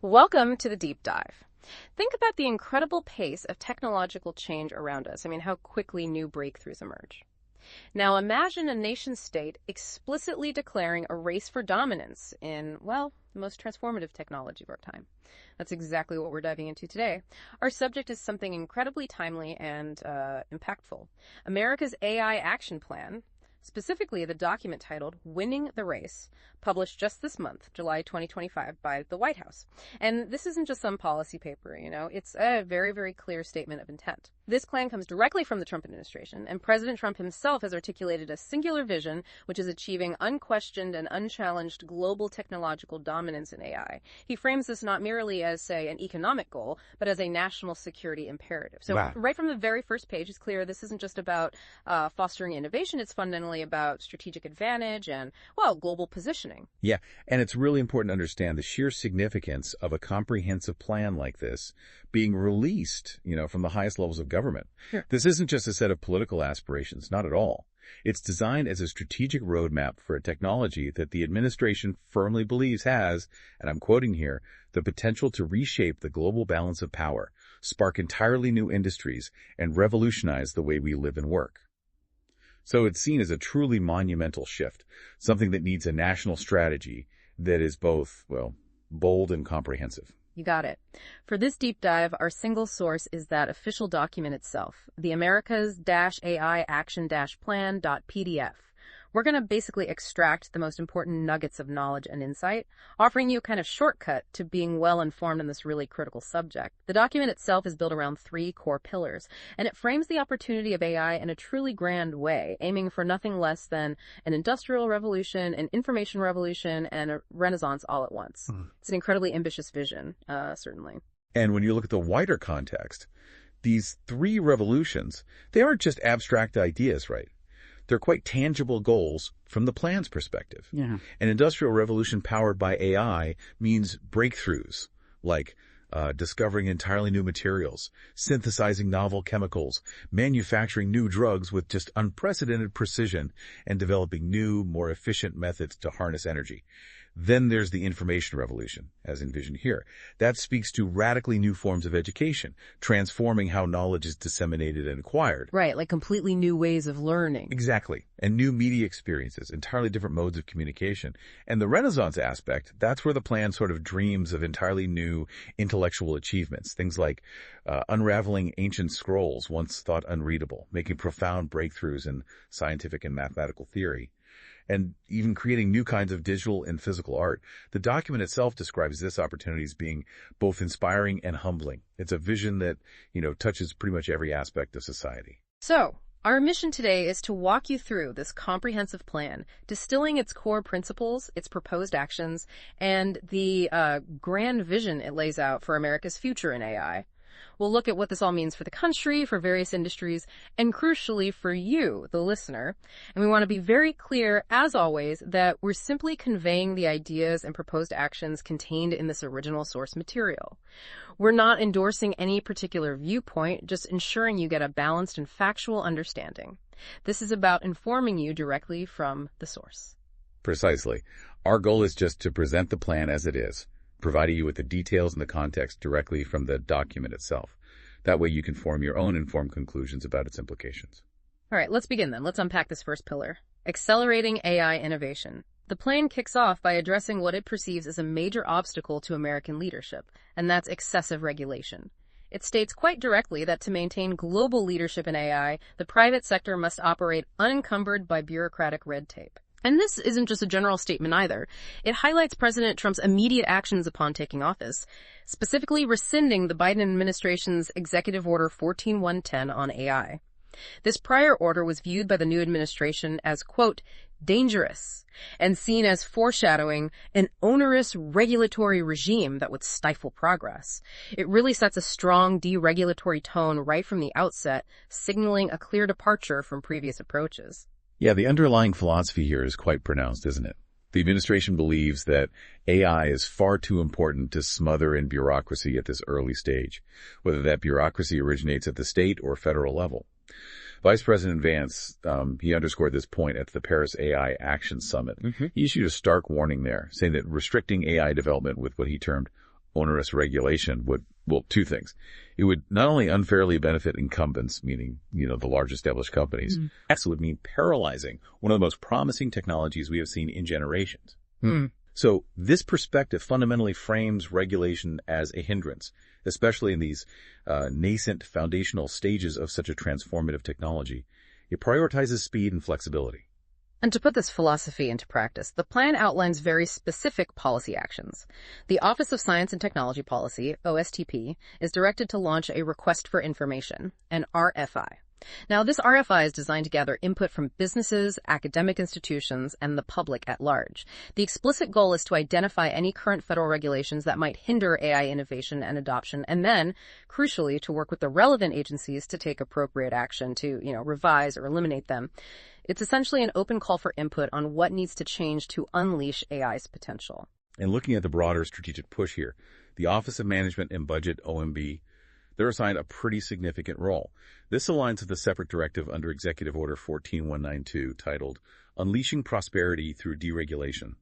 Welcome to the Deep Dive. Think about the incredible pace of technological change around us. How quickly new breakthroughs emerge. Now imagine a nation-state explicitly declaring a race for dominance in, well, the most transformative technology of our time. That's exactly what we're diving into today. Our subject is something incredibly timely and impactful. America's AI Action Plan, specifically the document titled Winning the Race, published just this month, July 2025, by the White House. And this isn't just some policy paper, it's a very, very clear statement of intent. This plan comes directly from the Trump administration, and President Trump himself has articulated a singular vision, which is achieving unquestioned and unchallenged global technological dominance in AI. He frames this not merely as, say, an economic goal, but as a national security imperative. So Right from the very first page, it's clear this isn't just about fostering innovation, it's fundamentally about strategic advantage and, well, global positioning. Yeah, and it's really important to understand the sheer significance of a comprehensive plan like this being released, from the highest levels of government. Sure. This isn't just a set of political aspirations, not at all. It's designed as a strategic roadmap for a technology that the administration firmly believes has, and I'm quoting here, the potential to reshape the global balance of power, spark entirely new industries, and revolutionize the way we live and work. So it's seen as a truly monumental shift, something that needs a national strategy that is both, bold and comprehensive. You got it. For this deep dive, our single source is that official document itself, the Americas-AI Action-Plan.pdf. We're going to basically extract the most important nuggets of knowledge and insight, offering you a kind of shortcut to being well-informed on this really critical subject. The document itself is built around 3 core pillars, and it frames the opportunity of AI in a truly grand way, aiming for nothing less than an industrial revolution, an information revolution, and a renaissance all at once. It's an incredibly ambitious vision, certainly. And when you look at the wider context, these 3 revolutions, they aren't just abstract ideas, right? They're quite tangible goals from the plan's perspective. Yeah. An industrial revolution powered by AI means breakthroughs like discovering entirely new materials, synthesizing novel chemicals, manufacturing new drugs with just unprecedented precision, and developing new, more efficient methods to harness energy. Then there's the information revolution, as envisioned here. That speaks to radically new forms of education, transforming how knowledge is disseminated and acquired. Right, like completely new ways of learning. Exactly. And new media experiences, entirely different modes of communication. And the Renaissance aspect, that's where the plan sort of dreams of entirely new intellectual achievements. Things like unraveling ancient scrolls once thought unreadable, making profound breakthroughs in scientific and mathematical theory, and even creating new kinds of digital and physical art. The document itself describes this opportunity as being both inspiring and humbling. It's a vision that, touches pretty much every aspect of society. So, our mission today is to walk you through this comprehensive plan, distilling its core principles, its proposed actions, and the grand vision it lays out for America's future in AI. We'll look at what this all means for the country, for various industries, and crucially for you, the listener. And we want to be very clear, as always, that we're simply conveying the ideas and proposed actions contained in this original source material. We're not endorsing any particular viewpoint, just ensuring you get a balanced and factual understanding. This is about informing you directly from the source. Precisely. Our goal is just to present the plan as it is, providing you with the details and the context directly from the document itself. That way you can form your own informed conclusions about its implications. All right, let's begin then. Let's unpack this first pillar. Accelerating AI innovation. The plan kicks off by addressing what it perceives as a major obstacle to American leadership, and that's excessive regulation. It states quite directly that to maintain global leadership in AI, the private sector must operate unencumbered by bureaucratic red tape. And this isn't just a general statement either. It highlights President Trump's immediate actions upon taking office, specifically rescinding the Biden administration's Executive Order 14110 on AI. This prior order was viewed by the new administration as, quote, dangerous, and seen as foreshadowing an onerous regulatory regime that would stifle progress. It really sets a strong deregulatory tone right from the outset, signaling a clear departure from previous approaches. Yeah, the underlying philosophy here is quite pronounced, isn't it? The administration believes that AI is far too important to smother in bureaucracy at this early stage, whether that bureaucracy originates at the state or federal level. Vice President Vance, he underscored this point at the Paris AI Action Summit. He issued a stark warning there, saying that restricting AI development with what he termed onerous regulation would, well, two things. It would not only unfairly benefit incumbents, meaning, the large established companies, also would mean paralyzing one of the most promising technologies we have seen in generations. So this perspective fundamentally frames regulation as a hindrance, especially in these nascent foundational stages of such a transformative technology. It prioritizes speed and flexibility. And to put this philosophy into practice, the plan outlines very specific policy actions. The Office of Science and Technology Policy, OSTP, is directed to launch a Request for Information, an RFI. Now, this RFI is designed to gather input from businesses, academic institutions, and the public at large. The explicit goal is to identify any current federal regulations that might hinder AI innovation and adoption, and then, crucially, to work with the relevant agencies to take appropriate action to, revise or eliminate them. It's essentially an open call for input on what needs to change to unleash AI's potential. And looking at the broader strategic push here, the Office of Management and Budget, OMB, they're assigned a pretty significant role. This aligns with a separate directive under Executive Order 14192 titled Unleashing Prosperity Through Deregulation.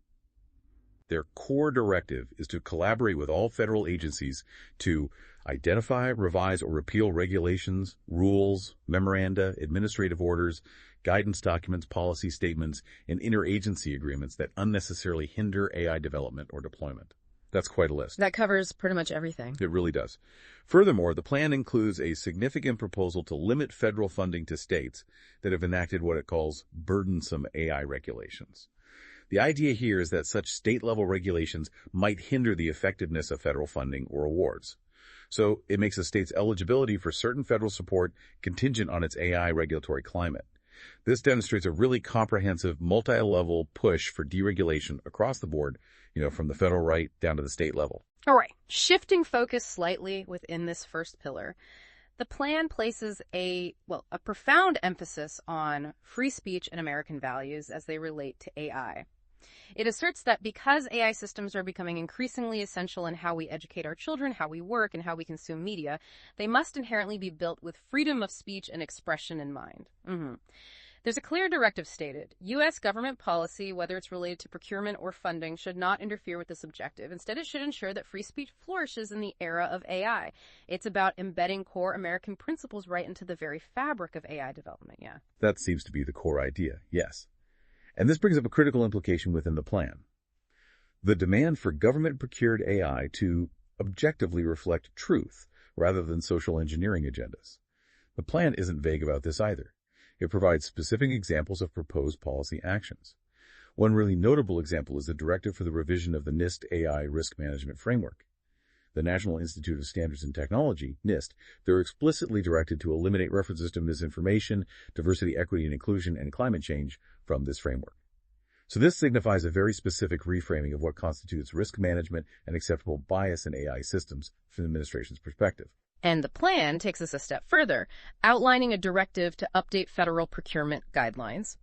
Their core directive is to collaborate with all federal agencies to identify, revise, or repeal regulations, rules, memoranda, administrative orders, guidance documents, policy statements, and interagency agreements that unnecessarily hinder AI development or deployment. That's quite a list. That covers pretty much everything. It really does. Furthermore, the plan includes a significant proposal to limit federal funding to states that have enacted what it calls burdensome AI regulations. The idea here is that such state-level regulations might hinder the effectiveness of federal funding or awards. So it makes a state's eligibility for certain federal support contingent on its AI regulatory climate. This demonstrates a really comprehensive, multi-level push for deregulation across the board, from the federal right down to the state level. All right, shifting focus slightly within this first pillar, the plan places a profound emphasis on free speech and American values as they relate to AI. It asserts that because AI systems are becoming increasingly essential in how we educate our children, how we work, and how we consume media, they must inherently be built with freedom of speech and expression in mind. There's a clear directive stated. U.S. government policy, whether it's related to procurement or funding, should not interfere with this objective. Instead, it should ensure that free speech flourishes in the era of AI. It's about embedding core American principles right into the very fabric of AI development, yeah. That seems to be the core idea, yes. And this brings up a critical implication within the plan. The demand for government-procured AI to objectively reflect truth rather than social engineering agendas. The plan isn't vague about this either. It provides specific examples of proposed policy actions. One really notable example is the directive for the revision of the NIST AI Risk Management Framework. The National Institute of Standards and Technology, NIST, they're explicitly directed to eliminate references to misinformation, diversity, equity, and inclusion, and climate change from this framework. So this signifies a very specific reframing of what constitutes risk management and acceptable bias in AI systems from the administration's perspective. And the plan takes us a step further, outlining a directive to update federal procurement guidelines.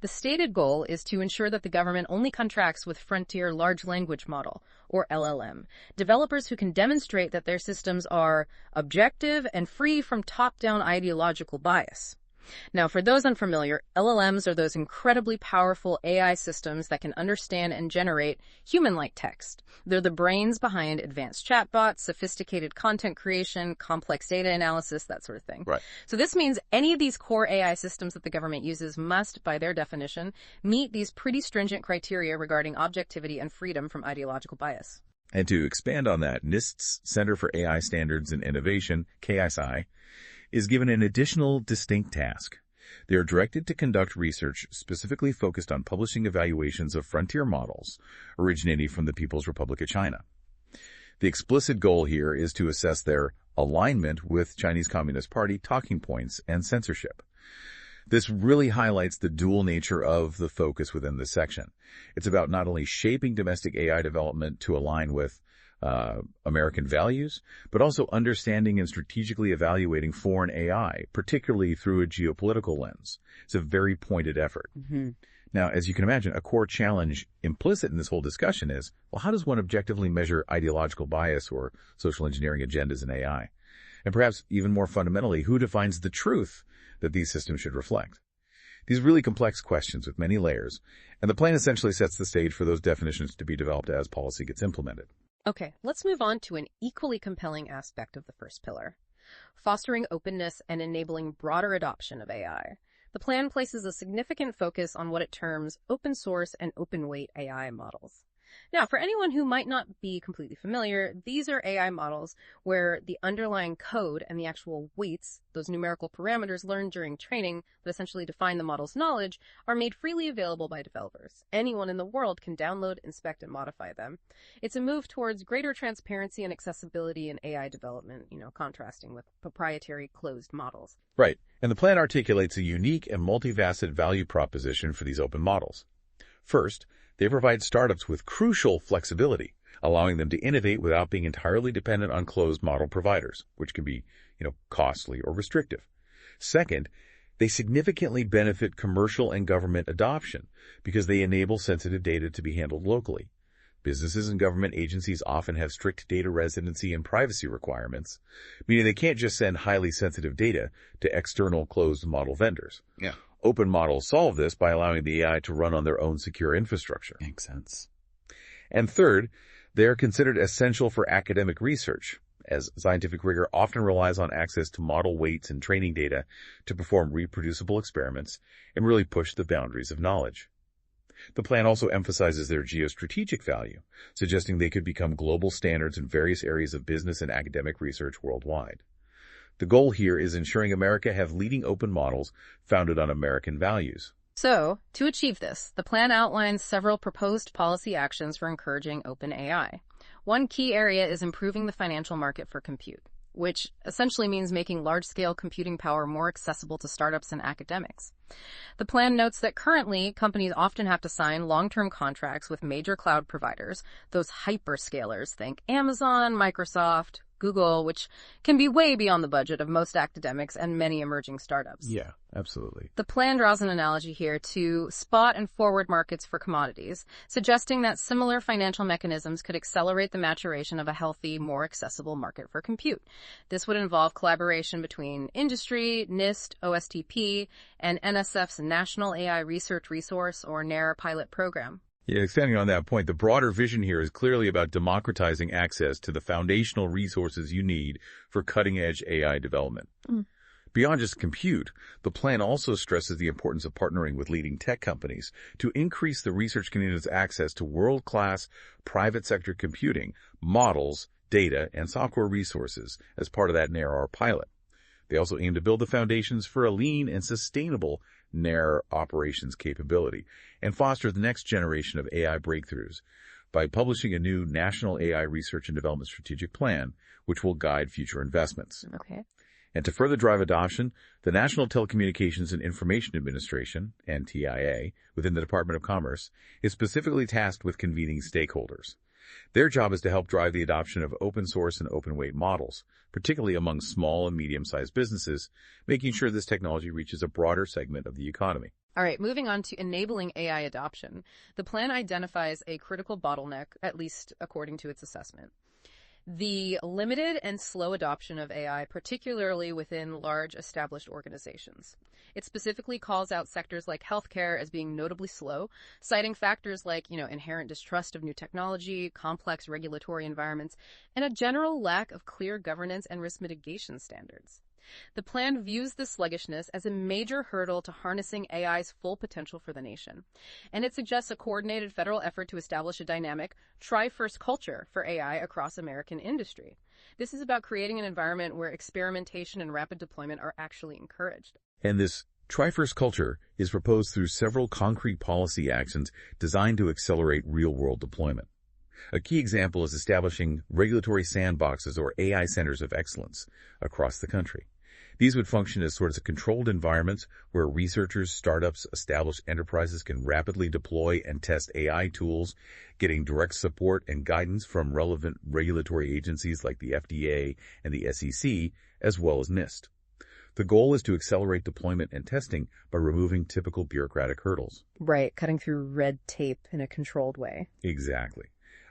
The stated goal is to ensure that the government only contracts with frontier large language model, or LLM, developers who can demonstrate that their systems are objective and free from top-down ideological bias. Now, for those unfamiliar, LLMs are those incredibly powerful AI systems that can understand and generate human-like text. They're the brains behind advanced chatbots, sophisticated content creation, complex data analysis, that sort of thing. Right. So this means any of these core AI systems that the government uses must, by their definition, meet these pretty stringent criteria regarding objectivity and freedom from ideological bias. And to expand on that, NIST's Center for AI Standards and Innovation, KSI, is given an additional distinct task. They are directed to conduct research specifically focused on publishing evaluations of frontier models originating from the People's Republic of China. The explicit goal here is to assess their alignment with Chinese Communist Party talking points and censorship. This really highlights the dual nature of the focus within this section. It's about not only shaping domestic AI development to align with American values, but also understanding and strategically evaluating foreign AI, particularly through a geopolitical lens. It's a very pointed effort. Now, as you can imagine, a core challenge implicit in this whole discussion is, well, how does one objectively measure ideological bias or social engineering agendas in AI? And perhaps even more fundamentally, who defines the truth that these systems should reflect? These are really complex questions with many layers, and the plan essentially sets the stage for those definitions to be developed as policy gets implemented. Okay, let's move on to an equally compelling aspect of the first pillar: fostering openness and enabling broader adoption of AI. The plan places a significant focus on what it terms open source and open weight AI models. Now, for anyone who might not be completely familiar, these are AI models where the underlying code and the actual weights, those numerical parameters learned during training that essentially define the model's knowledge, are made freely available by developers. Anyone in the world can download, inspect, and modify them. It's a move towards greater transparency and accessibility in AI development, contrasting with proprietary closed models. Right. And the plan articulates a unique and multifaceted value proposition for these open models. First, they provide startups with crucial flexibility, allowing them to innovate without being entirely dependent on closed model providers, which can be, costly or restrictive. Second, they significantly benefit commercial and government adoption because they enable sensitive data to be handled locally. Businesses and government agencies often have strict data residency and privacy requirements, meaning they can't just send highly sensitive data to external closed model vendors. Yeah. Open models solve this by allowing the AI to run on their own secure infrastructure. Makes sense. And third, they are considered essential for academic research, as scientific rigor often relies on access to model weights and training data to perform reproducible experiments and really push the boundaries of knowledge. The plan also emphasizes their geostrategic value, suggesting they could become global standards in various areas of business and academic research worldwide. The goal here is ensuring America have leading open models founded on American values. So, to achieve this, the plan outlines several proposed policy actions for encouraging open AI. One key area is improving the financial market for compute, which essentially means making large-scale computing power more accessible to startups and academics. The plan notes that currently, companies often have to sign long-term contracts with major cloud providers, those hyperscalers, think Amazon, Microsoft, Google, which can be way beyond the budget of most academics and many emerging startups. Yeah, absolutely. The plan draws an analogy here to spot and forward markets for commodities, suggesting that similar financial mechanisms could accelerate the maturation of a healthy, more accessible market for compute. This would involve collaboration between industry, NIST, OSTP, and NSF's National AI Research Resource, or NARE pilot program. Yeah, expanding on that point, the broader vision here is clearly about democratizing access to the foundational resources you need for cutting-edge AI development. Beyond just compute, the plan also stresses the importance of partnering with leading tech companies to increase the research community's access to world-class private sector computing, models, data, and software resources as part of that NARE pilot. They also aim to build the foundations for a lean and sustainable NARE operations capability and foster the next generation of AI breakthroughs by publishing a new National AI Research and Development Strategic Plan, which will guide future investments. Okay. And to further drive adoption, the National Telecommunications and Information Administration, NTIA, within the Department of Commerce, is specifically tasked with convening stakeholders. Their job is to help drive the adoption of open source and open weight models, particularly among small and medium-sized businesses, making sure this technology reaches a broader segment of the economy. All right, moving on to enabling AI adoption. The plan identifies a critical bottleneck, at least according to its assessment: the limited and slow adoption of AI, particularly within large established organizations. It specifically calls out sectors like healthcare as being notably slow, citing factors like, inherent distrust of new technology, complex regulatory environments, and a general lack of clear governance and risk mitigation standards. The plan views this sluggishness as a major hurdle to harnessing AI's full potential for the nation, and it suggests a coordinated federal effort to establish a dynamic, try-first culture for AI across American industry. This is about creating an environment where experimentation and rapid deployment are actually encouraged. And this try-first culture is proposed through several concrete policy actions designed to accelerate real-world deployment. A key example is establishing regulatory sandboxes or AI centers of excellence across the country. These would function as sorts of controlled environments where researchers, startups, established enterprises can rapidly deploy and test AI tools, getting direct support and guidance from relevant regulatory agencies like the FDA and the SEC, as well as NIST. The goal is to accelerate deployment and testing by removing typical bureaucratic hurdles. Right, cutting through red tape in a controlled way. Exactly.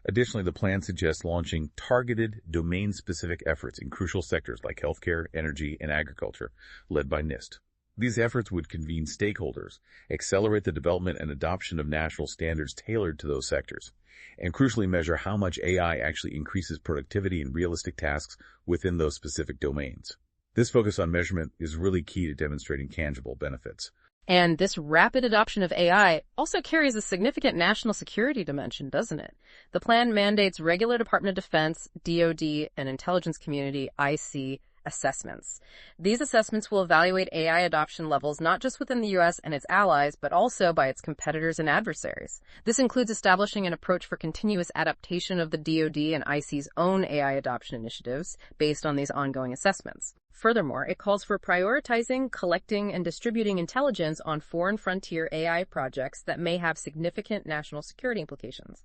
Additionally, the plan suggests launching targeted, domain-specific efforts in crucial sectors like healthcare, energy, and agriculture, led by NIST. These efforts would convene stakeholders, accelerate the development and adoption of national standards tailored to those sectors, and crucially measure how much AI actually increases productivity in realistic tasks within those specific domains. This focus on measurement is really key to demonstrating tangible benefits. And this rapid adoption of AI also carries a significant national security dimension, doesn't it? The plan mandates regular Department of Defense, DoD, and intelligence community, IC, assessments. These assessments will evaluate AI adoption levels not just within the U.S. and its allies, but also by its competitors and adversaries. This includes establishing an approach for continuous adaptation of the DoD and IC's own AI adoption initiatives based on these ongoing assessments. Furthermore, it calls for prioritizing, collecting, and distributing intelligence on foreign frontier AI projects that may have significant national security implications.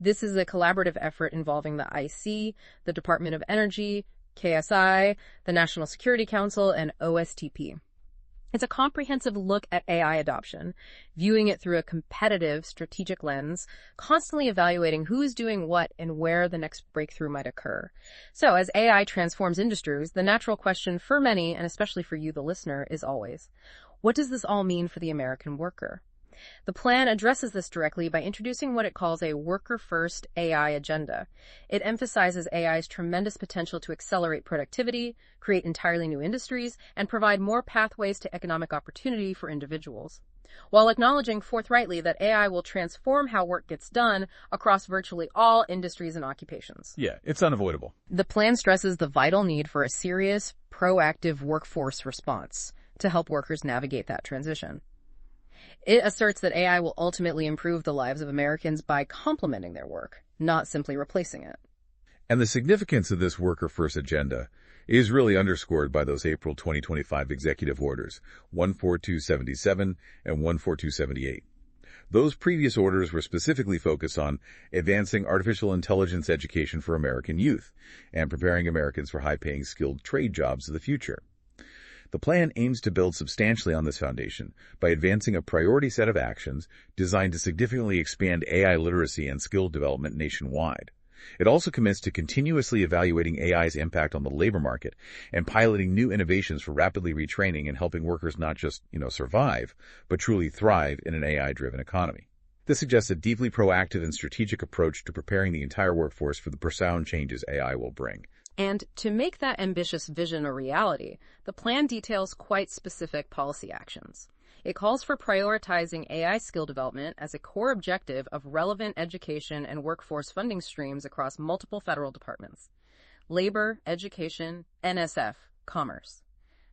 This is a collaborative effort involving the IC, the Department of Energy, KSI, the National Security Council, and OSTP. It's a comprehensive look at AI adoption, viewing it through a competitive, strategic lens, constantly evaluating who is doing what and where the next breakthrough might occur. So, as AI transforms industries, the natural question for many, and especially for you, the listener, is always, what does this all mean for the American worker? The plan addresses this directly by introducing what it calls a worker-first AI agenda. It emphasizes AI's tremendous potential to accelerate productivity, create entirely new industries, and provide more pathways to economic opportunity for individuals, while acknowledging forthrightly that AI will transform how work gets done across virtually all industries and occupations. Yeah, it's unavoidable. The plan stresses the vital need for a serious, proactive workforce response to help workers navigate that transition. It asserts that AI will ultimately improve the lives of Americans by complementing their work, not simply replacing it. And the significance of this worker-first agenda is really underscored by those April 2025 executive orders, 14277 and 14278. Those previous orders were specifically focused on advancing artificial intelligence education for American youth and preparing Americans for high-paying skilled trade jobs of the future. The plan aims to build substantially on this foundation by advancing a priority set of actions designed to significantly expand AI literacy and skill development nationwide. It also commits to continuously evaluating AI's impact on the labor market and piloting new innovations for rapidly retraining and helping workers not just, survive, but truly thrive in an AI-driven economy. This suggests a deeply proactive and strategic approach to preparing the entire workforce for the profound changes AI will bring. And to make that ambitious vision a reality, the plan details quite specific policy actions. It calls for prioritizing AI skill development as a core objective of relevant education and workforce funding streams across multiple federal departments: labor, education, NSF, commerce.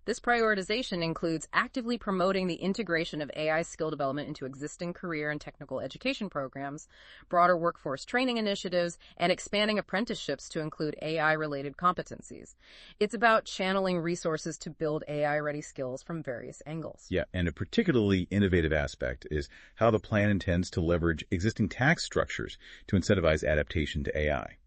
This prioritization includes actively promoting the integration of AI skill development into existing career and technical education programs, broader workforce training initiatives, and expanding apprenticeships to include AI-related competencies. It's about channeling resources to build AI-ready skills from various angles. Yeah, and a particularly innovative aspect is how the plan intends to leverage existing tax structures to incentivize adaptation to AI.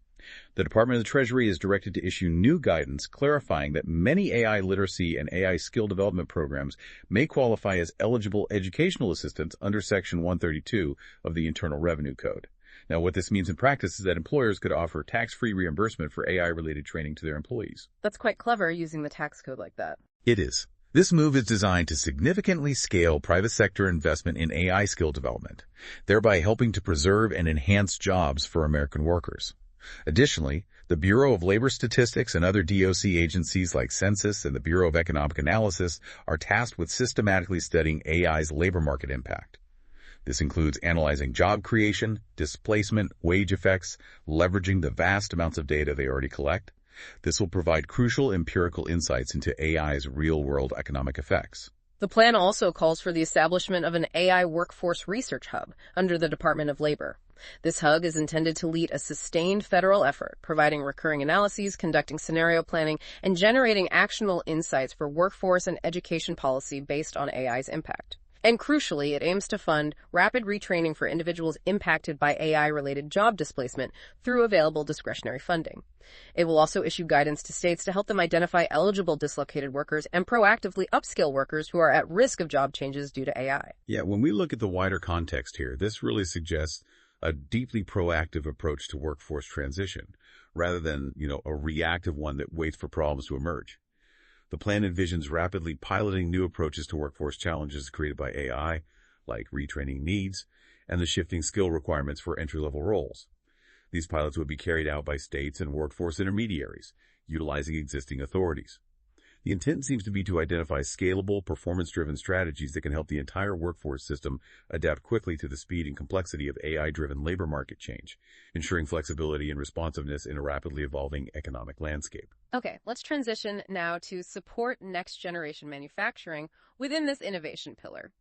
The Department of the Treasury is directed to issue new guidance clarifying that many AI literacy and AI skill development programs may qualify as eligible educational assistance under Section 132 of the Internal Revenue Code. Now, what this means in practice is that employers could offer tax-free reimbursement for AI-related training to their employees. That's quite clever, using the tax code like that. It is. This move is designed to significantly scale private sector investment in AI skill development, thereby helping to preserve and enhance jobs for American workers. Additionally, the Bureau of Labor Statistics and other DOC agencies like Census and the Bureau of Economic Analysis are tasked with systematically studying AI's labor market impact. This includes analyzing job creation, displacement, wage effects, leveraging the vast amounts of data they already collect. This will provide crucial empirical insights into AI's real-world economic effects. The plan also calls for the establishment of an AI workforce research hub under the Department of Labor. This hub is intended to lead a sustained federal effort, providing recurring analyses, conducting scenario planning, and generating actionable insights for workforce and education policy based on AI's impact. And crucially, it aims to fund rapid retraining for individuals impacted by AI-related job displacement through available discretionary funding. It will also issue guidance to states to help them identify eligible dislocated workers and proactively upskill workers who are at risk of job changes due to AI. Yeah, when we look at the wider context here, this really suggests a deeply proactive approach to workforce transition, rather than, a reactive one that waits for problems to emerge. The plan envisions rapidly piloting new approaches to workforce challenges created by AI, like retraining needs, and the shifting skill requirements for entry-level roles. These pilots would be carried out by states and workforce intermediaries, utilizing existing authorities. The intent seems to be to identify scalable, performance-driven strategies that can help the entire workforce system adapt quickly to the speed and complexity of AI-driven labor market change, ensuring flexibility and responsiveness in a rapidly evolving economic landscape. Okay, let's transition now to support next-generation manufacturing within this innovation pillar.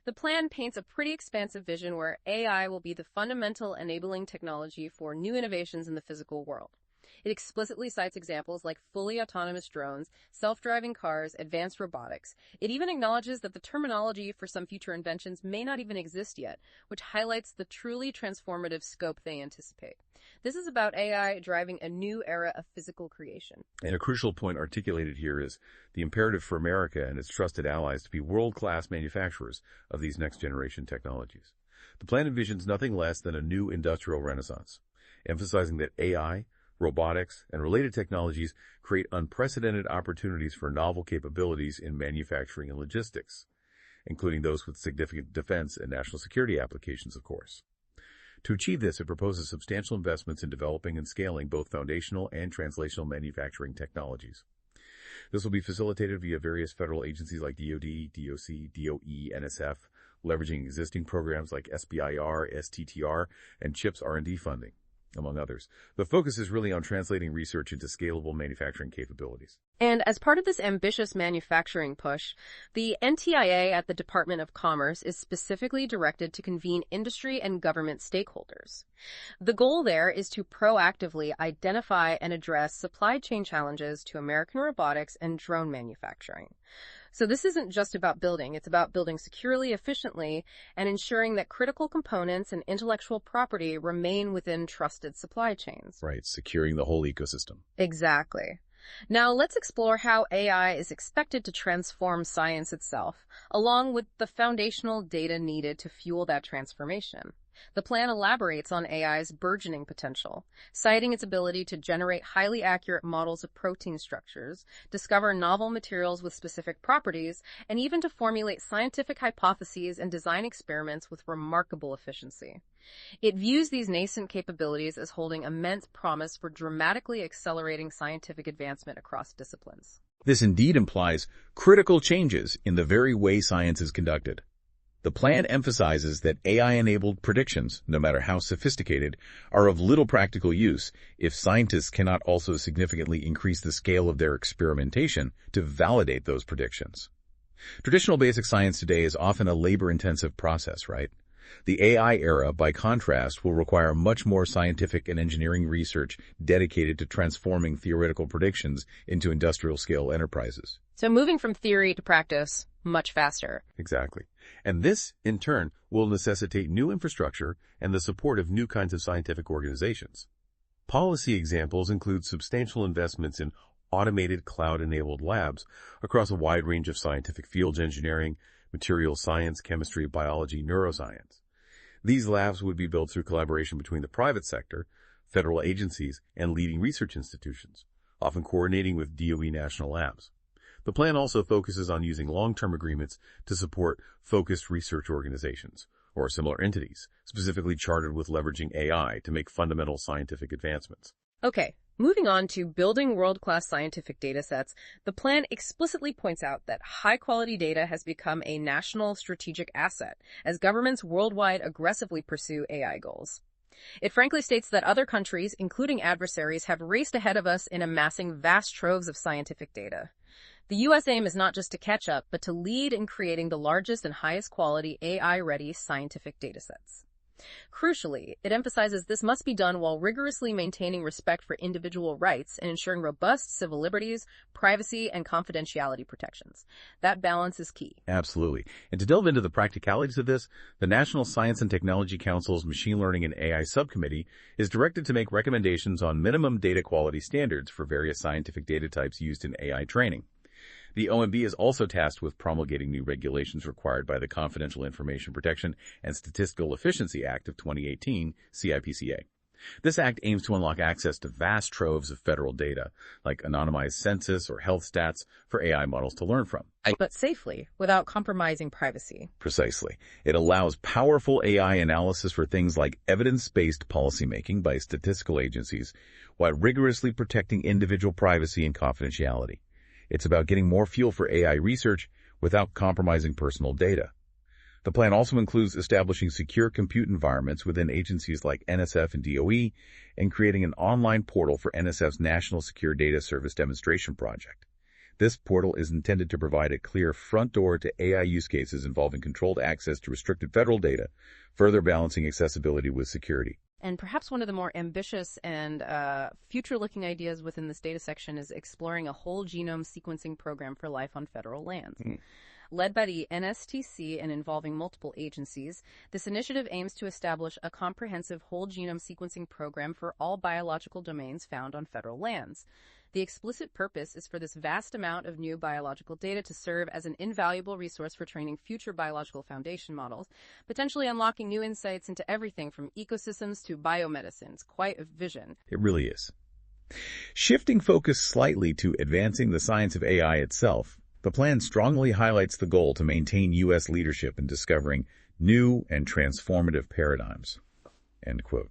The plan paints a pretty expansive vision where AI will be the fundamental enabling technology for new innovations in the physical world. It explicitly cites examples like fully autonomous drones, self-driving cars, advanced robotics. It even acknowledges that the terminology for some future inventions may not even exist yet, which highlights the truly transformative scope they anticipate. This is about AI driving a new era of physical creation. And a crucial point articulated here is the imperative for America and its trusted allies to be world-class manufacturers of these next-generation technologies. The plan envisions nothing less than a new industrial renaissance, emphasizing that AI, robotics, and related technologies create unprecedented opportunities for novel capabilities in manufacturing and logistics, including those with significant defense and national security applications, of course. To achieve this, it proposes substantial investments in developing and scaling both foundational and translational manufacturing technologies. This will be facilitated via various federal agencies like DoD, DOC, DOE, NSF, leveraging existing programs like SBIR, STTR, and CHIPS R&D funding, among others. The focus is really on translating research into scalable manufacturing capabilities. And as part of this ambitious manufacturing push, the NTIA at the Department of Commerce is specifically directed to convene industry and government stakeholders. The goal there is to proactively identify and address supply chain challenges to American robotics and drone manufacturing. So this isn't just about building, it's about building securely, efficiently, and ensuring that critical components and intellectual property remain within trusted supply chains. Right, securing the whole ecosystem. Exactly. Now let's explore how AI is expected to transform science itself, along with the foundational data needed to fuel that transformation. The plan elaborates on AI's burgeoning potential, citing its ability to generate highly accurate models of protein structures, discover novel materials with specific properties, and even to formulate scientific hypotheses and design experiments with remarkable efficiency. It views these nascent capabilities as holding immense promise for dramatically accelerating scientific advancement across disciplines. This indeed implies critical changes in the very way science is conducted. The plan emphasizes that AI-enabled predictions, no matter how sophisticated, are of little practical use if scientists cannot also significantly increase the scale of their experimentation to validate those predictions. Traditional basic science today is often a labor-intensive process, right? The AI era, by contrast, will require much more scientific and engineering research dedicated to transforming theoretical predictions into industrial-scale enterprises. So moving from theory to practice much faster. Exactly. And this, in turn, will necessitate new infrastructure and the support of new kinds of scientific organizations. Policy examples include substantial investments in automated cloud-enabled labs across a wide range of scientific fields: engineering, materials science, chemistry, biology, neuroscience. These labs would be built through collaboration between the private sector, federal agencies, and leading research institutions, often coordinating with DOE national labs. The plan also focuses on using long-term agreements to support focused research organizations, or similar entities, specifically chartered with leveraging AI to make fundamental scientific advancements. Okay, moving on to building world-class scientific data sets, the plan explicitly points out that high-quality data has become a national strategic asset as governments worldwide aggressively pursue AI goals. It frankly states that other countries, including adversaries, have raced ahead of us in amassing vast troves of scientific data. The U.S. aim is not just to catch up, but to lead in creating the largest and highest quality AI-ready scientific datasets. Crucially, it emphasizes this must be done while rigorously maintaining respect for individual rights and ensuring robust civil liberties, privacy, and confidentiality protections. That balance is key. Absolutely. And to delve into the practicalities of this, the National Science and Technology Council's Machine Learning and AI Subcommittee is directed to make recommendations on minimum data quality standards for various scientific data types used in AI training. The OMB is also tasked with promulgating new regulations required by the Confidential Information Protection and Statistical Efficiency Act of 2018, CIPCA. This act aims to unlock access to vast troves of federal data, like anonymized census or health stats, for AI models to learn from. But safely, without compromising privacy. Precisely. It allows powerful AI analysis for things like evidence-based policymaking by statistical agencies, while rigorously protecting individual privacy and confidentiality. It's about getting more fuel for AI research without compromising personal data. The plan also includes establishing secure compute environments within agencies like NSF and DOE and creating an online portal for NSF's National Secure Data Service Demonstration Project. This portal is intended to provide a clear front door to AI use cases involving controlled access to restricted federal data, further balancing accessibility with security. And perhaps one of the more ambitious and future-looking ideas within this data section is exploring a whole genome sequencing program for life on federal lands. Led by the NSTC and involving multiple agencies, this initiative aims to establish a comprehensive whole genome sequencing program for all biological domains found on federal lands. The explicit purpose is for this vast amount of new biological data to serve as an invaluable resource for training future biological foundation models, potentially unlocking new insights into everything from ecosystems to biomedicines. Quite a vision. It really is. Shifting focus slightly to advancing the science of AI itself, the plan strongly highlights the goal to maintain U.S. leadership in discovering new and transformative paradigms. End quote.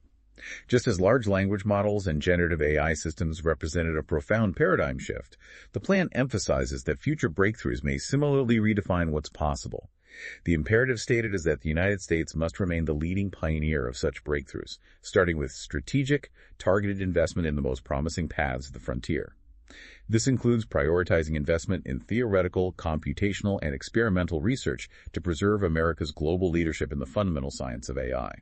Just as large language models and generative AI systems represented a profound paradigm shift, the plan emphasizes that future breakthroughs may similarly redefine what's possible. The imperative stated is that the United States must remain the leading pioneer of such breakthroughs, starting with strategic, targeted investment in the most promising paths of the frontier. This includes prioritizing investment in theoretical, computational, and experimental research to preserve America's global leadership in the fundamental science of AI.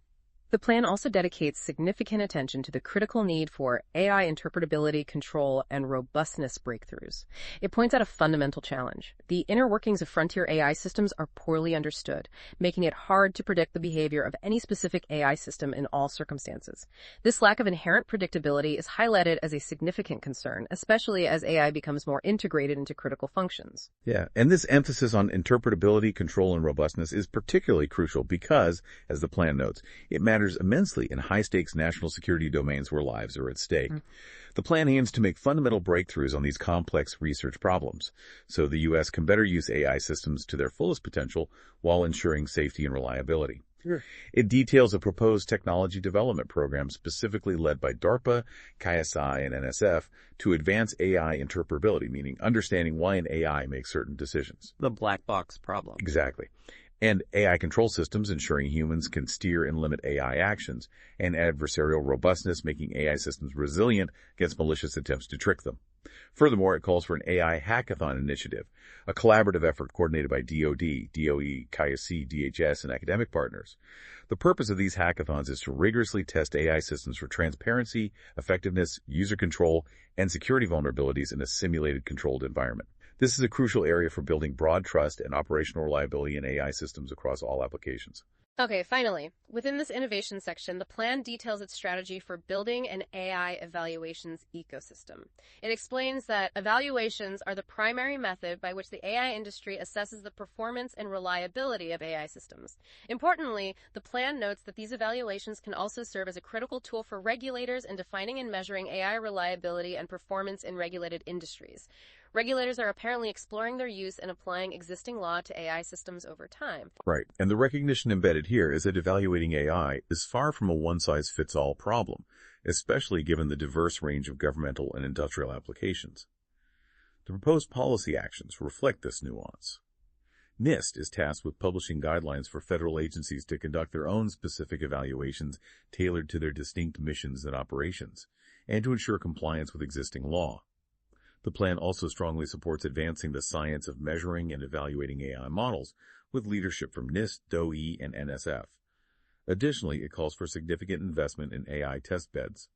The plan also dedicates significant attention to the critical need for AI interpretability, control, and robustness breakthroughs. It points out a fundamental challenge. The inner workings of frontier AI systems are poorly understood, making it hard to predict the behavior of any specific AI system in all circumstances. This lack of inherent predictability is highlighted as a significant concern, especially as AI becomes more integrated into critical functions. Yeah, and this emphasis on interpretability, control, and robustness is particularly crucial because, as the plan notes, it matters immensely in high-stakes national security domains where lives are at stake. The plan aims to make fundamental breakthroughs on these complex research problems, so the U.S. can better use AI systems to their fullest potential while ensuring safety and reliability. It details a proposed technology development program specifically led by DARPA, KSI, and NSF to advance AI interpretability, meaning understanding why an AI makes certain decisions. The black box problem. Exactly. And AI control systems ensuring humans can steer and limit AI actions, and adversarial robustness making AI systems resilient against malicious attempts to trick them. Furthermore, it calls for an AI hackathon initiative, a collaborative effort coordinated by DoD, DOE, KSC, DHS, and academic partners. The purpose of these hackathons is to rigorously test AI systems for transparency, effectiveness, user control, and security vulnerabilities in a simulated controlled environment. This is a crucial area for building broad trust and operational reliability in AI systems across all applications. Okay, finally, within this innovation section, the plan details its strategy for building an AI evaluations ecosystem. It explains that evaluations are the primary method by which the AI industry assesses the performance and reliability of AI systems. Importantly, the plan notes that these evaluations can also serve as a critical tool for regulators in defining and measuring AI reliability and performance in regulated industries. Regulators are apparently exploring their use and applying existing law to AI systems over time. Right. And the recognition embedded here is that evaluating AI is far from a one-size-fits-all problem, especially given the diverse range of governmental and industrial applications. The proposed policy actions reflect this nuance. NIST is tasked with publishing guidelines for federal agencies to conduct their own specific evaluations tailored to their distinct missions and operations, and to ensure compliance with existing law. The plan also strongly supports advancing the science of measuring and evaluating AI models with leadership from NIST, DOE, and NSF. Additionally, it calls for significant investment in AI test beds.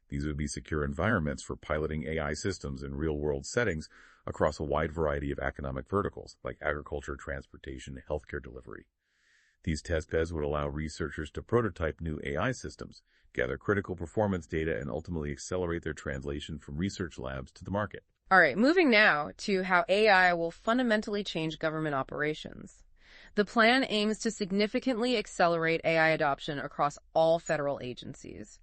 These would be secure environments for piloting AI systems in real-world settings across a wide variety of economic verticals, like agriculture, transportation, and healthcare delivery. These test beds would allow researchers to prototype new AI systems, gather critical performance data, and ultimately accelerate their translation from research labs to the market. All right, moving now to how AI will fundamentally change government operations. The plan aims to significantly accelerate AI adoption across all federal agencies.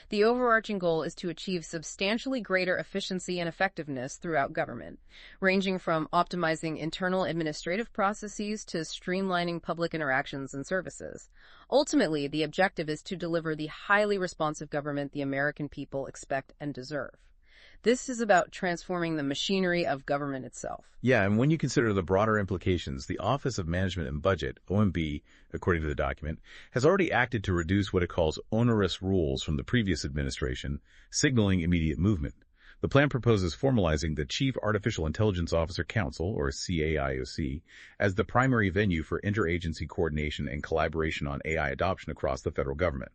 The overarching goal is to achieve substantially greater efficiency and effectiveness throughout government, ranging from optimizing internal administrative processes to streamlining public interactions and services. Ultimately, the objective is to deliver the highly responsive government the American people expect and deserve. This is about transforming the machinery of government itself. Yeah, and when you consider the broader implications, the Office of Management and Budget, OMB, according to the document, has already acted to reduce what it calls onerous rules from the previous administration, signaling immediate movement. The plan proposes formalizing the Chief Artificial Intelligence Officer Council, or CAIOC, as the primary venue for interagency coordination and collaboration on AI adoption across the federal government.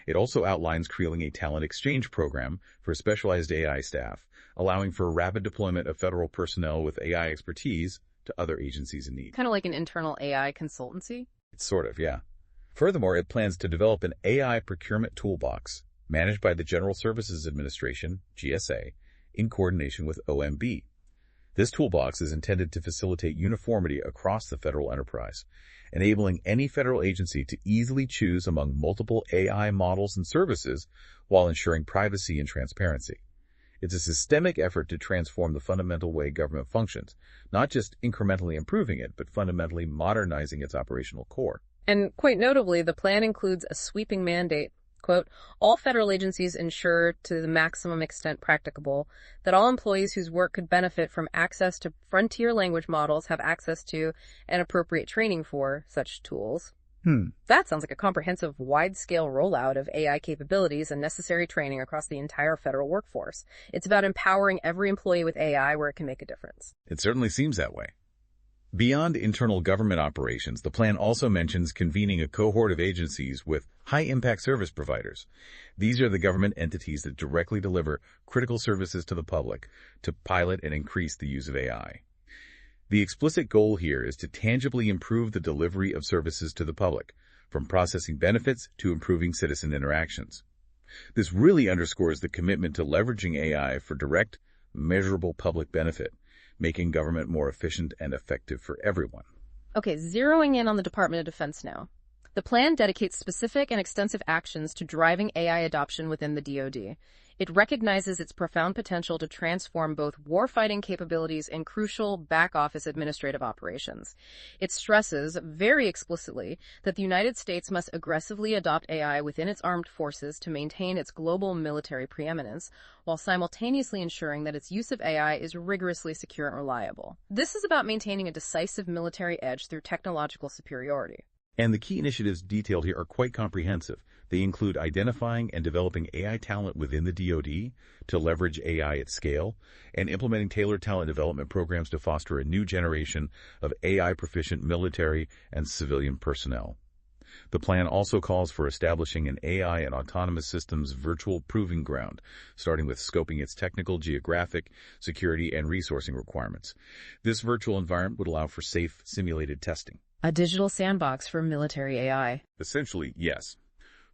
It also outlines creating a talent exchange program for specialized AI staff, allowing for rapid deployment of federal personnel with AI expertise to other agencies in need. Kind of like an internal AI consultancy? It's sort of, yeah. Furthermore, it plans to develop an AI procurement toolbox managed by the General Services Administration, GSA, in coordination with OMB. This toolbox is intended to facilitate uniformity across the federal enterprise, enabling any federal agency to easily choose among multiple AI models and services while ensuring privacy and transparency. It's a systemic effort to transform the fundamental way government functions, not just incrementally improving it, but fundamentally modernizing its operational core. And quite notably, the plan includes a sweeping mandate. Quote, all federal agencies ensure to the maximum extent practicable that all employees whose work could benefit from access to frontier language models have access to and appropriate training for such tools. That sounds like a comprehensive, wide-scale rollout of AI capabilities and necessary training across the entire federal workforce. It's about empowering every employee with AI where it can make a difference. It certainly seems that way. Beyond internal government operations, the plan also mentions convening a cohort of agencies with high-impact service providers. These are the government entities that directly deliver critical services to the public to pilot and increase the use of AI. The explicit goal here is to tangibly improve the delivery of services to the public, from processing benefits to improving citizen interactions. This really underscores the commitment to leveraging AI for direct, measurable public benefit, making government more efficient and effective for everyone. Okay, zeroing in on the Department of Defense now. The plan dedicates specific and extensive actions to driving AI adoption within the DoD. It recognizes its profound potential to transform both warfighting capabilities and crucial back-office administrative operations. It stresses very explicitly that the United States must aggressively adopt AI within its armed forces to maintain its global military preeminence, while simultaneously ensuring that its use of AI is rigorously secure and reliable. This is about maintaining a decisive military edge through technological superiority. And the key initiatives detailed here are quite comprehensive. They include identifying and developing AI talent within the DoD to leverage AI at scale, and implementing tailored talent development programs to foster a new generation of AI-proficient military and civilian personnel. The plan also calls for establishing an AI and autonomous systems virtual proving ground, starting with scoping its technical, geographic, security, and resourcing requirements. This virtual environment would allow for safe, simulated testing. A digital sandbox for military AI. Essentially, yes.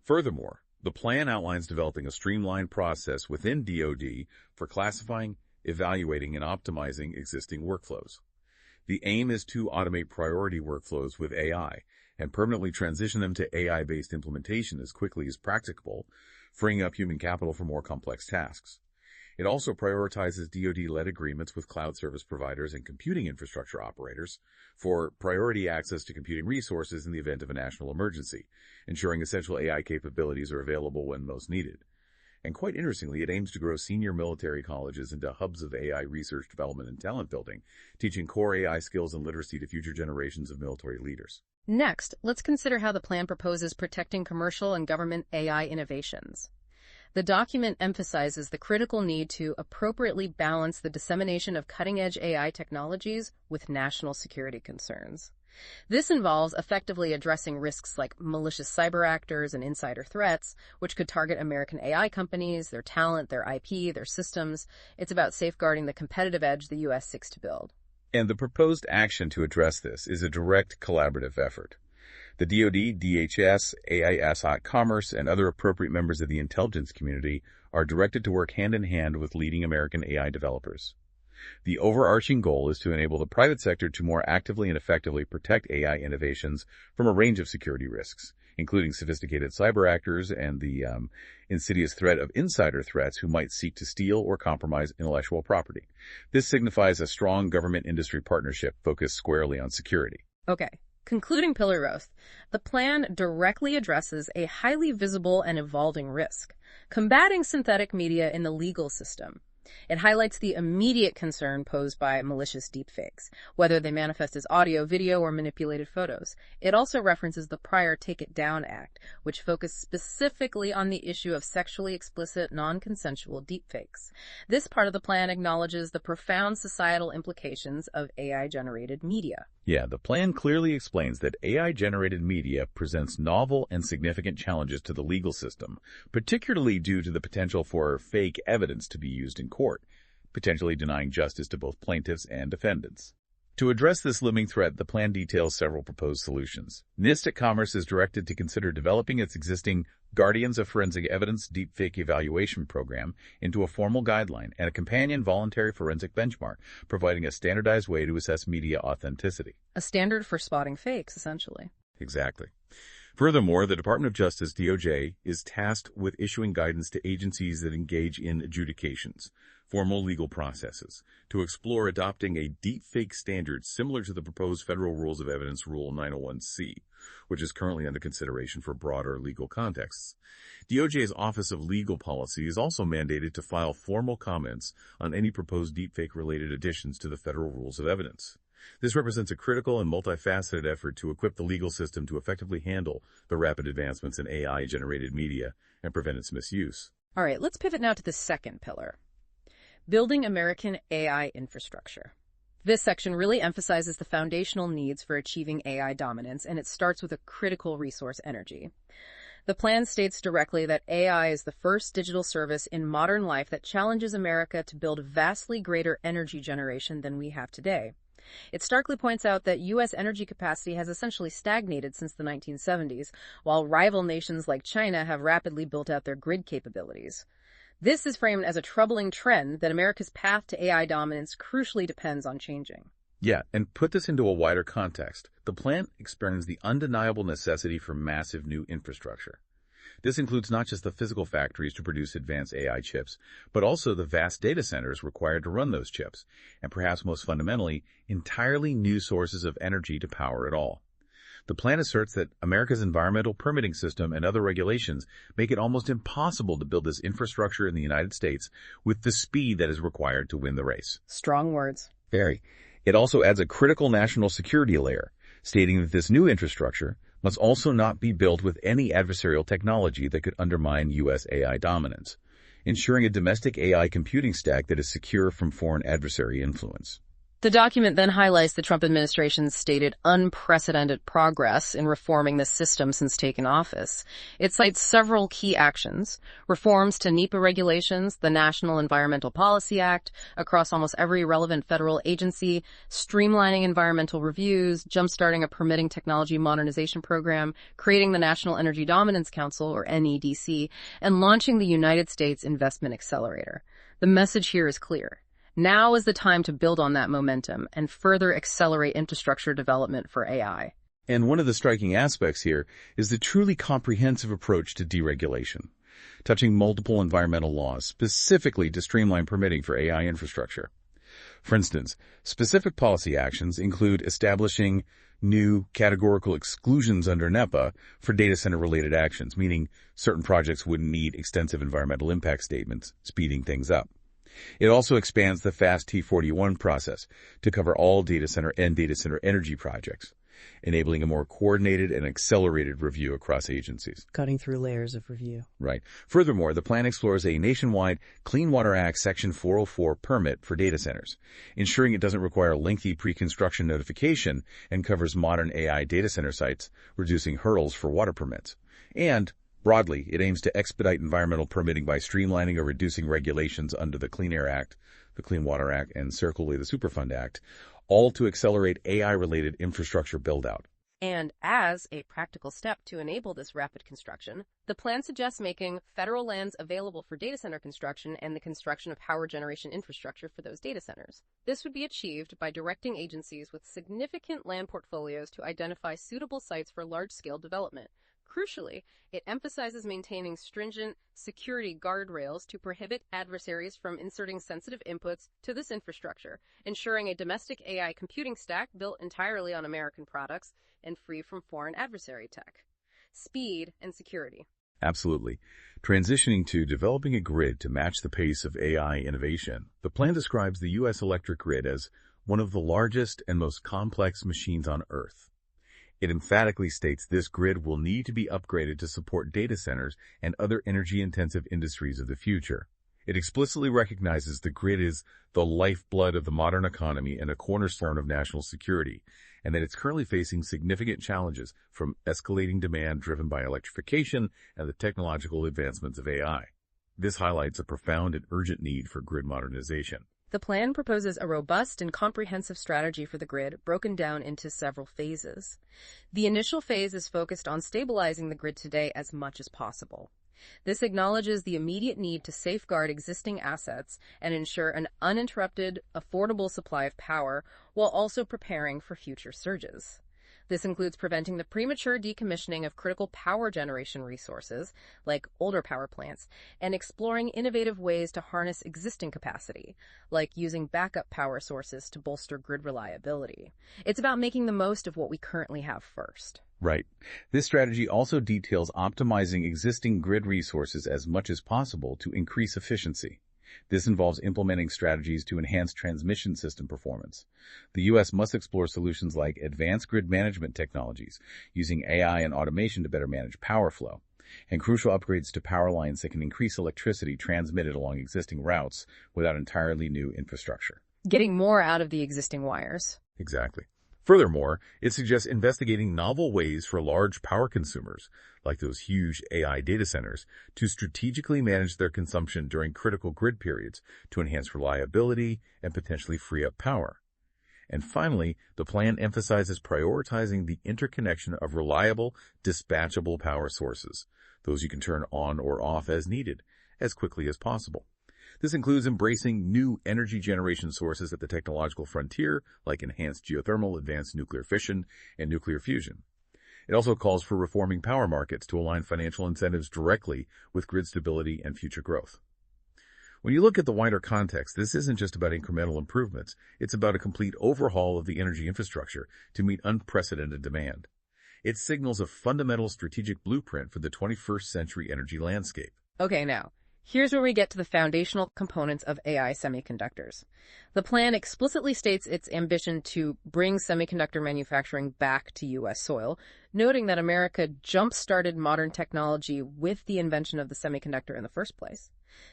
Furthermore, the plan outlines developing a streamlined process within DoD for classifying, evaluating, and optimizing existing workflows. The aim is to automate priority workflows with AI and permanently transition them to AI-based implementation as quickly as practicable, freeing up human capital for more complex tasks. It also prioritizes DoD-led agreements with cloud service providers and computing infrastructure operators for priority access to computing resources in the event of a national emergency, ensuring essential AI capabilities are available when most needed. And quite interestingly, it aims to grow senior military colleges into hubs of AI research, development, and talent building, teaching core AI skills and literacy to future generations of military leaders. Next, let's consider how the plan proposes protecting commercial and government AI innovations. The document emphasizes the critical need to appropriately balance the dissemination of cutting-edge AI technologies with national security concerns. This involves effectively addressing risks like malicious cyber actors and insider threats, which could target American AI companies, their talent, their IP, their systems. It's about safeguarding the competitive edge the U.S. seeks to build. And the proposed action to address this is a direct collaborative effort. The DoD, DHS, AIS Commerce, and other appropriate members of the intelligence community are directed to work hand-in-hand with leading American AI developers. The overarching goal is to enable the private sector to more actively and effectively protect AI innovations from a range of security risks, including sophisticated cyber actors and the insidious threat of insider threats who might seek to steal or compromise intellectual property. This signifies a strong government-industry partnership focused squarely on security. Okay. Concluding Pillar Roast, the plan directly addresses a highly visible and evolving risk, combating synthetic media in the legal system. It highlights the immediate concern posed by malicious deepfakes, whether they manifest as audio, video, or manipulated photos. It also references the prior Take It Down Act, which focused specifically on the issue of sexually explicit, non-consensual deepfakes. This part of the plan acknowledges the profound societal implications of AI-generated media. Yeah, the plan clearly explains that AI-generated media presents novel and significant challenges to the legal system, particularly due to the potential for fake evidence to be used in court, potentially denying justice to both plaintiffs and defendants. To address this looming threat, the plan details several proposed solutions. NIST at Commerce is directed to consider developing its existing Guardians of Forensic Evidence Deepfake Evaluation Program into a formal guideline and a companion voluntary forensic benchmark, providing a standardized way to assess media authenticity. A standard for spotting fakes, essentially. Exactly. Furthermore, the Department of Justice, DOJ, is tasked with issuing guidance to agencies that engage in adjudications, formal legal processes, to explore adopting a deepfake standard similar to the proposed Federal Rules of Evidence Rule 901C, which is currently under consideration for broader legal contexts. DOJ's Office of Legal Policy is also mandated to file formal comments on any proposed deepfake-related additions to the Federal Rules of Evidence. This represents a critical and multifaceted effort to equip the legal system to effectively handle the rapid advancements in AI-generated media and prevent its misuse. All right, let's pivot now to the second pillar, building American AI infrastructure. This section really emphasizes the foundational needs for achieving AI dominance, and it starts with a critical resource: energy. The plan states directly that AI is the first digital service in modern life that challenges America to build vastly greater energy generation than we have today. It starkly points out that U.S. energy capacity has essentially stagnated since the 1970s, while rival nations like China have rapidly built out their grid capabilities. This is framed as a troubling trend that America's path to AI dominance crucially depends on changing. Yeah, and put this into a wider context. The plan explains the undeniable necessity for massive new infrastructure. This includes not just the physical factories to produce advanced AI chips, but also the vast data centers required to run those chips, and perhaps most fundamentally, entirely new sources of energy to power it all. The plan asserts that America's environmental permitting system and other regulations make it almost impossible to build this infrastructure in the United States with the speed that is required to win the race. Strong words. Very. It also adds a critical national security layer, stating that this new infrastructure must also not be built with any adversarial technology that could undermine U.S. AI dominance, ensuring a domestic AI computing stack that is secure from foreign adversary influence. The document then highlights the Trump administration's stated unprecedented progress in reforming the system since taking office. It cites several key actions: reforms to NEPA regulations, the National Environmental Policy Act, across almost every relevant federal agency, streamlining environmental reviews, jumpstarting a permitting technology modernization program, creating the National Energy Dominance Council, or NEDC, and launching the United States Investment Accelerator. The message here is clear. Now is the time to build on that momentum and further accelerate infrastructure development for AI. And one of the striking aspects here is the truly comprehensive approach to deregulation, touching multiple environmental laws, specifically to streamline permitting for AI infrastructure. For instance, specific policy actions include establishing new categorical exclusions under NEPA for data center-related actions, meaning certain projects wouldn't need extensive environmental impact statements, speeding things up. It also expands the FAST T41 process to cover all data center and data center energy projects, enabling a more coordinated and accelerated review across agencies. Cutting through layers of review. Right. Furthermore, the plan explores a nationwide Clean Water Act Section 404 permit for data centers, ensuring it doesn't require lengthy pre-construction notification and covers modern AI data center sites, reducing hurdles for water permits. And broadly, it aims to expedite environmental permitting by streamlining or reducing regulations under the Clean Air Act, the Clean Water Act, and circularly the Superfund Act, all to accelerate AI-related infrastructure build-out. And as a practical step to enable this rapid construction, the plan suggests making federal lands available for data center construction and the construction of power generation infrastructure for those data centers. This would be achieved by directing agencies with significant land portfolios to identify suitable sites for large-scale development, Crucially, it emphasizes maintaining stringent security guardrails to prohibit adversaries from inserting sensitive inputs to this infrastructure, ensuring a domestic AI computing stack built entirely on American products and free from foreign adversary tech. Speed and security. Absolutely. Transitioning to developing a grid to match the pace of AI innovation, the plan describes the U.S. electric grid as one of the largest and most complex machines on Earth. It emphatically states this grid will need to be upgraded to support data centers and other energy-intensive industries of the future. It explicitly recognizes the grid is the lifeblood of the modern economy and a cornerstone of national security, and that it's currently facing significant challenges from escalating demand driven by electrification and the technological advancements of AI. This highlights a profound and urgent need for grid modernization. The plan proposes a robust and comprehensive strategy for the grid, broken down into several phases. The initial phase is focused on stabilizing the grid today as much as possible. This acknowledges the immediate need to safeguard existing assets and ensure an uninterrupted, affordable supply of power, while also preparing for future surges. This includes preventing the premature decommissioning of critical power generation resources, like older power plants, and exploring innovative ways to harness existing capacity, like using backup power sources to bolster grid reliability. It's about making the most of what we currently have first. Right. This strategy also details optimizing existing grid resources as much as possible to increase efficiency. This involves implementing strategies to enhance transmission system performance. The U.S. must explore solutions like advanced grid management technologies, using AI and automation to better manage power flow, and crucial upgrades to power lines that can increase electricity transmitted along existing routes without entirely new infrastructure. Getting more out of the existing wires. Exactly. Furthermore, it suggests investigating novel ways for large power consumers, like those huge AI data centers, to strategically manage their consumption during critical grid periods to enhance reliability and potentially free up power. And finally, the plan emphasizes prioritizing the interconnection of reliable, dispatchable power sources, those you can turn on or off as needed, as quickly as possible. This includes embracing new energy generation sources at the technological frontier, like enhanced geothermal, advanced nuclear fission, and nuclear fusion. It also calls for reforming power markets to align financial incentives directly with grid stability and future growth. When you look at the wider context, this isn't just about incremental improvements. It's about a complete overhaul of the energy infrastructure to meet unprecedented demand. It signals a fundamental strategic blueprint for the 21st century energy landscape. Okay, now, here's where we get to the foundational components of AI semiconductors. The plan explicitly states its ambition to bring semiconductor manufacturing back to U.S. soil, noting that America jump-started modern technology with the invention of the semiconductor in the first place.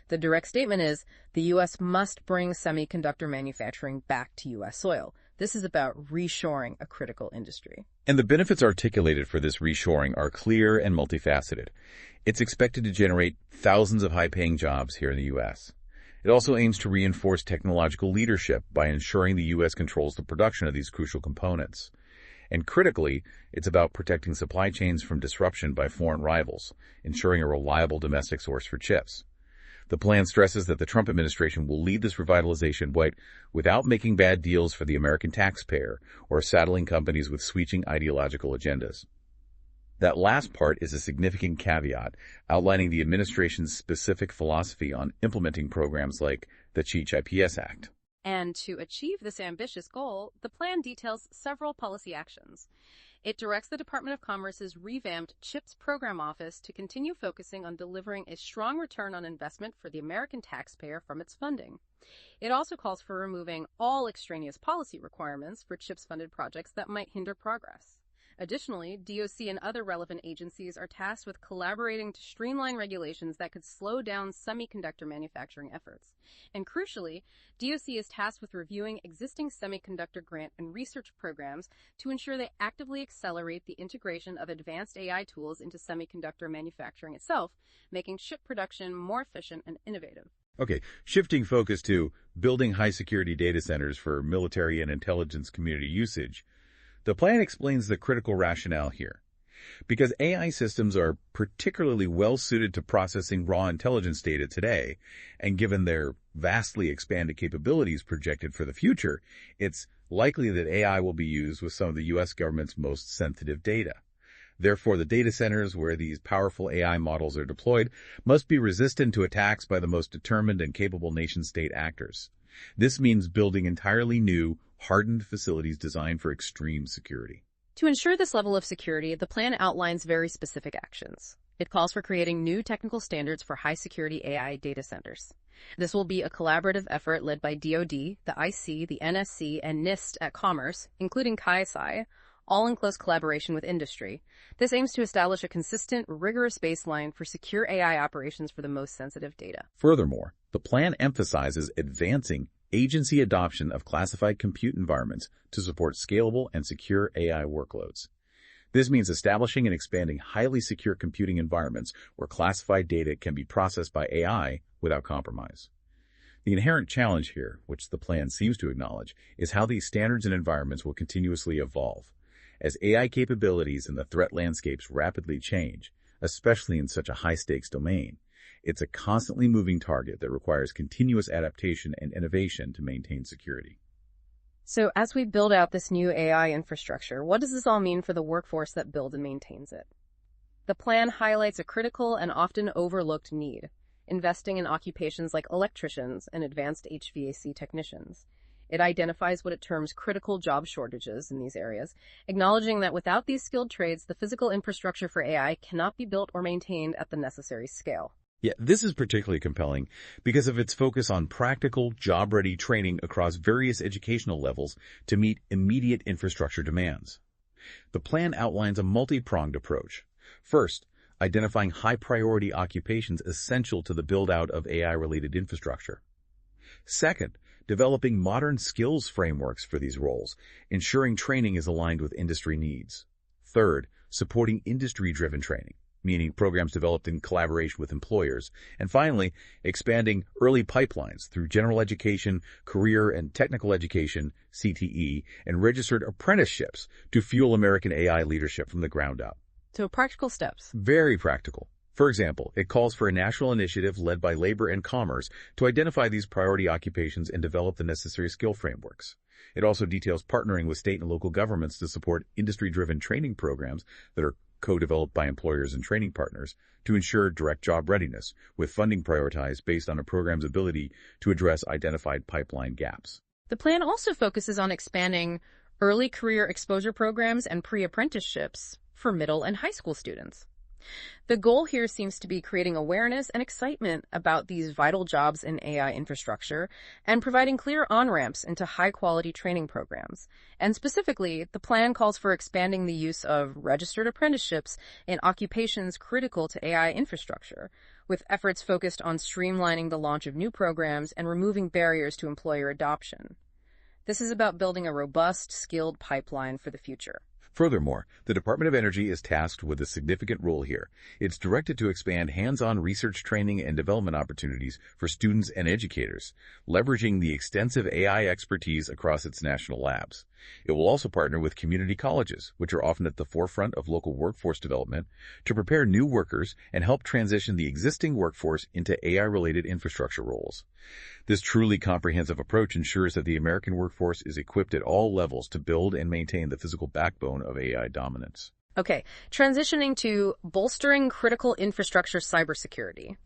The direct statement is, the U.S. must bring semiconductor manufacturing back to U.S. soil. This is about reshoring a critical industry. And the benefits articulated for this reshoring are clear and multifaceted. It's expected to generate thousands of high-paying jobs here in the U.S. It also aims to reinforce technological leadership by ensuring the U.S. controls the production of these crucial components. And critically, it's about protecting supply chains from disruption by foreign rivals, ensuring a reliable domestic source for chips. The plan stresses that the Trump administration will lead this revitalization without making bad deals for the American taxpayer or saddling companies with sweeping ideological agendas. That last part is a significant caveat, outlining the administration's specific philosophy on implementing programs like the CHIPS IPS Act. And to achieve this ambitious goal, the plan details several policy actions. It directs the Department of Commerce's revamped CHIPS Program Office to continue focusing on delivering a strong return on investment for the American taxpayer from its funding. It also calls for removing all extraneous policy requirements for CHIPS-funded projects that might hinder progress. Additionally, DOC and other relevant agencies are tasked with collaborating to streamline regulations that could slow down semiconductor manufacturing efforts. And crucially, DOC is tasked with reviewing existing semiconductor grant and research programs to ensure they actively accelerate the integration of advanced AI tools into semiconductor manufacturing itself, making chip production more efficient and innovative. Okay, shifting focus to building high-security data centers for military and intelligence community usage, the plan explains the critical rationale here. Because AI systems are particularly well-suited to processing raw intelligence data today, and given their vastly expanded capabilities projected for the future, it's likely that AI will be used with some of the U.S. government's most sensitive data. Therefore, the data centers where these powerful AI models are deployed must be resistant to attacks by the most determined and capable nation-state actors. This means building entirely new, hardened facilities designed for extreme security. To ensure this level of security, the plan outlines very specific actions. It calls for creating new technical standards for high-security AI data centers. This will be a collaborative effort led by DoD, the IC, the NSC, and NIST at Commerce, including KSI, all in close collaboration with industry. This aims to establish a consistent, rigorous baseline for secure AI operations for the most sensitive data. Furthermore, the plan emphasizes advancing agency adoption of classified compute environments to support scalable and secure AI workloads. This means establishing and expanding highly secure computing environments where classified data can be processed by AI without compromise. The inherent challenge here, which the plan seems to acknowledge, is how these standards and environments will continuously evolve. As AI capabilities and the threat landscapes rapidly change, especially in such a high-stakes domain, it's a constantly moving target that requires continuous adaptation and innovation to maintain security. So as we build out this new AI infrastructure, what does this all mean for the workforce that builds and maintains it? The plan highlights a critical and often overlooked need, investing in occupations like electricians and advanced HVAC technicians. It identifies what it terms critical job shortages in these areas, acknowledging that without these skilled trades, the physical infrastructure for AI cannot be built or maintained at the necessary scale. Yeah, this is particularly compelling because of its focus on practical, job-ready training across various educational levels to meet immediate infrastructure demands. The plan outlines a multi-pronged approach. First, identifying high-priority occupations essential to the build-out of AI-related infrastructure. Second, developing modern skills frameworks for these roles, ensuring training is aligned with industry needs. Third, supporting industry-driven training, meaning programs developed in collaboration with employers. And finally, expanding early pipelines through general education, career and technical education, CTE, and registered apprenticeships to fuel American AI leadership from the ground up. So practical steps. Very practical. For example, it calls for a national initiative led by Labor and Commerce to identify these priority occupations and develop the necessary skill frameworks. It also details partnering with state and local governments to support industry-driven training programs that are co-developed by employers and training partners to ensure direct job readiness, with funding prioritized based on a program's ability to address identified pipeline gaps. The plan also focuses on expanding early career exposure programs and pre-apprenticeships for middle and high school students. The goal here seems to be creating awareness and excitement about these vital jobs in AI infrastructure and providing clear on-ramps into high-quality training programs. And specifically, the plan calls for expanding the use of registered apprenticeships in occupations critical to AI infrastructure, with efforts focused on streamlining the launch of new programs and removing barriers to employer adoption. This is about building a robust, skilled pipeline for the future. Furthermore, the Department of Energy is tasked with a significant role here. It's directed to expand hands-on research training and development opportunities for students and educators, leveraging the extensive AI expertise across its national labs. It will also partner with community colleges, which are often at the forefront of local workforce development, to prepare new workers and help transition the existing workforce into AI-related infrastructure roles. This truly comprehensive approach ensures that the American workforce is equipped at all levels to build and maintain the physical backbone of AI dominance. Okay, transitioning to bolstering critical infrastructure cybersecurity.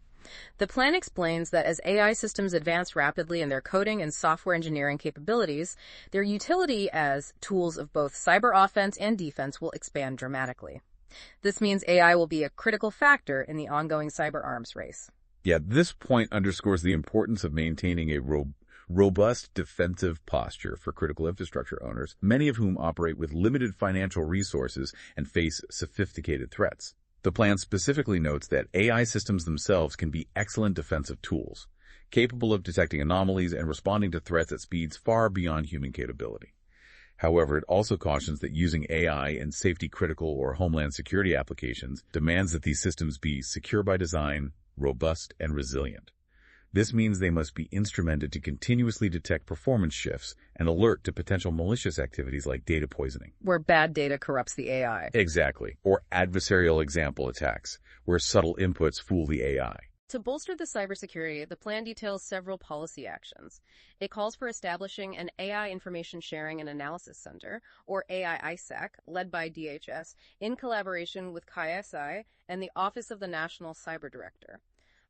The plan explains that as AI systems advance rapidly in their coding and software engineering capabilities, their utility as tools of both cyber offense and defense will expand dramatically. This means AI will be a critical factor in the ongoing cyber arms race. Yeah, this point underscores the importance of maintaining a robust defensive posture for critical infrastructure owners, many of whom operate with limited financial resources and face sophisticated threats. The plan specifically notes that AI systems themselves can be excellent defensive tools, capable of detecting anomalies and responding to threats at speeds far beyond human capability. However, it also cautions that using AI in safety-critical or homeland security applications demands that these systems be secure by design, robust, and resilient. This means they must be instrumented to continuously detect performance shifts and alert to potential malicious activities like data poisoning, where bad data corrupts the AI. Exactly. Or adversarial example attacks, where subtle inputs fool the AI. To bolster the cybersecurity, the plan details several policy actions. It calls for establishing an AI Information Sharing and Analysis Center, or AI-ISAC, led by DHS, in collaboration with CAISI and the Office of the National Cyber Director.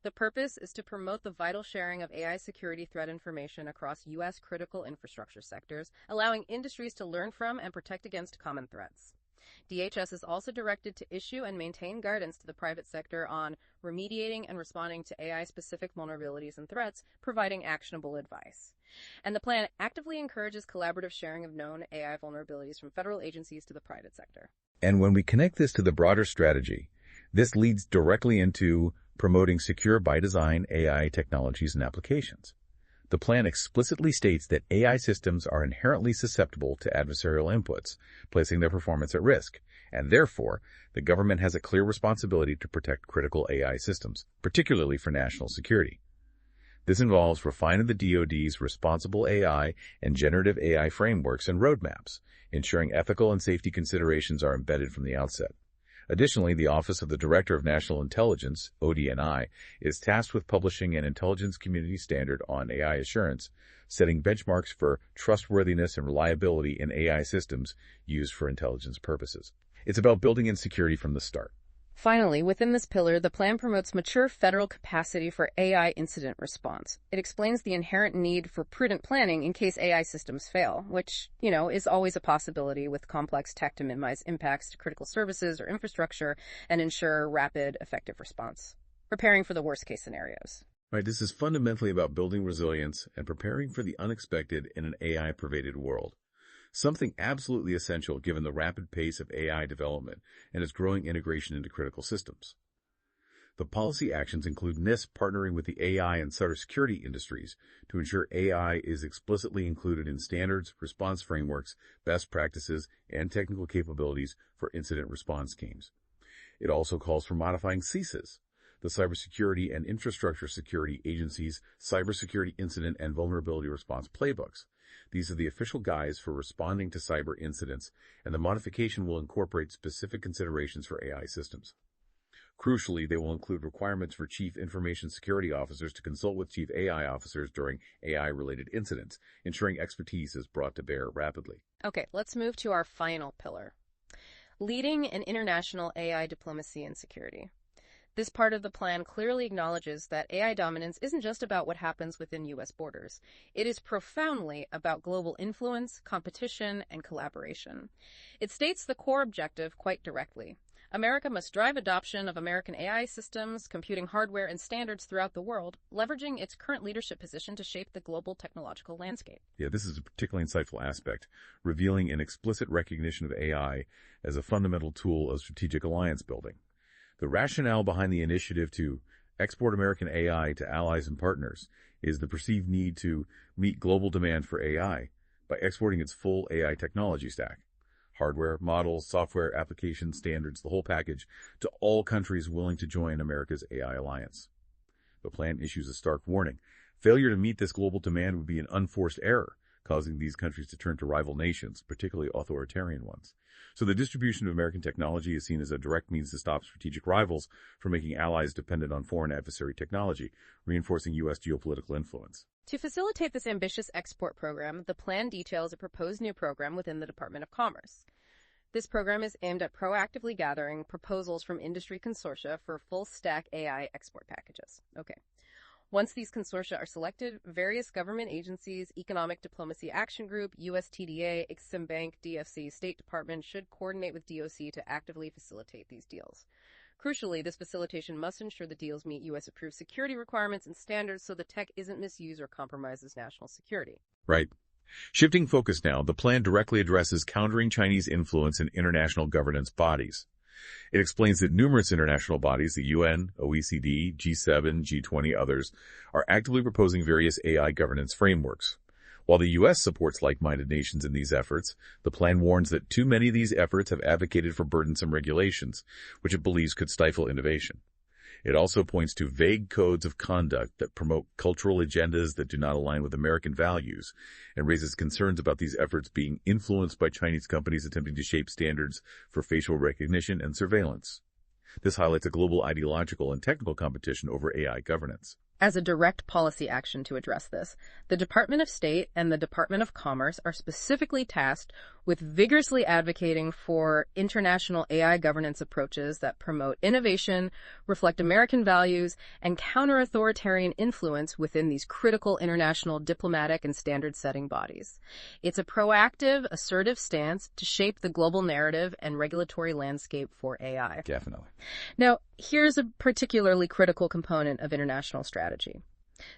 The purpose is to promote the vital sharing of AI security threat information across U.S. critical infrastructure sectors, allowing industries to learn from and protect against common threats. DHS is also directed to issue and maintain guidance to the private sector on remediating and responding to AI-specific vulnerabilities and threats, providing actionable advice. And the plan actively encourages collaborative sharing of known AI vulnerabilities from federal agencies to the private sector. And when we connect this to the broader strategy, this leads directly into promoting secure by design AI technologies and applications. The plan explicitly states that AI systems are inherently susceptible to adversarial inputs, placing their performance at risk, and therefore, the government has a clear responsibility to protect critical AI systems, particularly for national security. This involves refining the DoD's responsible AI and generative AI frameworks and roadmaps, ensuring ethical and safety considerations are embedded from the outset. Additionally, the Office of the Director of National Intelligence, ODNI, is tasked with publishing an intelligence community standard on AI assurance, setting benchmarks for trustworthiness and reliability in AI systems used for intelligence purposes. It's about building in security from the start. Finally, within this pillar, the plan promotes mature federal capacity for AI incident response. It explains the inherent need for prudent planning in case AI systems fail, which, is always a possibility with complex tech to minimize impacts to critical services or infrastructure and ensure rapid, effective response, preparing for the worst-case scenarios. Right, this is fundamentally about building resilience and preparing for the unexpected in an AI-pervaded world. Something absolutely essential given the rapid pace of AI development and its growing integration into critical systems. The policy actions include NIST partnering with the AI and cybersecurity industries to ensure AI is explicitly included in standards, response frameworks, best practices, and technical capabilities for incident response schemes. It also calls for modifying CISAs, the Cybersecurity and Infrastructure Security Agency's Cybersecurity Incident and Vulnerability Response Playbooks. These are the official guides for responding to cyber incidents, and the modification will incorporate specific considerations for AI systems. Crucially, they will include requirements for Chief Information Security Officers to consult with Chief AI Officers during AI-related incidents, ensuring expertise is brought to bear rapidly. Okay, let's move to our final pillar. Leading in international AI diplomacy and security. This part of the plan clearly acknowledges that AI dominance isn't just about what happens within U.S. borders. It is profoundly about global influence, competition, and collaboration. It states the core objective quite directly. America must drive adoption of American AI systems, computing hardware, and standards throughout the world, leveraging its current leadership position to shape the global technological landscape. Yeah, this is a particularly insightful aspect, revealing an explicit recognition of AI as a fundamental tool of strategic alliance building. The rationale behind the initiative to export American AI to allies and partners is the perceived need to meet global demand for AI by exporting its full AI technology stack, hardware, models, software, applications, standards, the whole package, to all countries willing to join America's AI alliance. The plan issues a stark warning. Failure to meet this global demand would be an unforced error, causing these countries to turn to rival nations, particularly authoritarian ones. So the distribution of American technology is seen as a direct means to stop strategic rivals from making allies dependent on foreign adversary technology, reinforcing U.S. geopolitical influence. To facilitate this ambitious export program, the plan details a proposed new program within the Department of Commerce. This program is aimed at proactively gathering proposals from industry consortia for full-stack AI export packages. Okay. Once these consortia are selected, various government agencies, Economic Diplomacy Action Group, USTDA, Exim Bank, DFC, State Department should coordinate with DOC to actively facilitate these deals. Crucially, this facilitation must ensure the deals meet U.S.-approved security requirements and standards so the tech isn't misused or compromises national security. Right. Shifting focus now, the plan directly addresses countering Chinese influence in international governance bodies. It explains that numerous international bodies, the UN, OECD, G7, G20, others, are actively proposing various AI governance frameworks. While the U.S. supports like-minded nations in these efforts, the plan warns that too many of these efforts have advocated for burdensome regulations, which it believes could stifle innovation. It also points to vague codes of conduct that promote cultural agendas that do not align with American values, and raises concerns about these efforts being influenced by Chinese companies attempting to shape standards for facial recognition and surveillance. This highlights a global ideological and technical competition over AI governance. As a direct policy action to address this, the Department of State and the Department of Commerce are specifically tasked with vigorously advocating for international AI governance approaches that promote innovation, reflect American values, and counter authoritarian influence within these critical international diplomatic and standard-setting bodies. It's a proactive, assertive stance to shape the global narrative and regulatory landscape for AI. Definitely. Now, here's a particularly critical component of international strategy: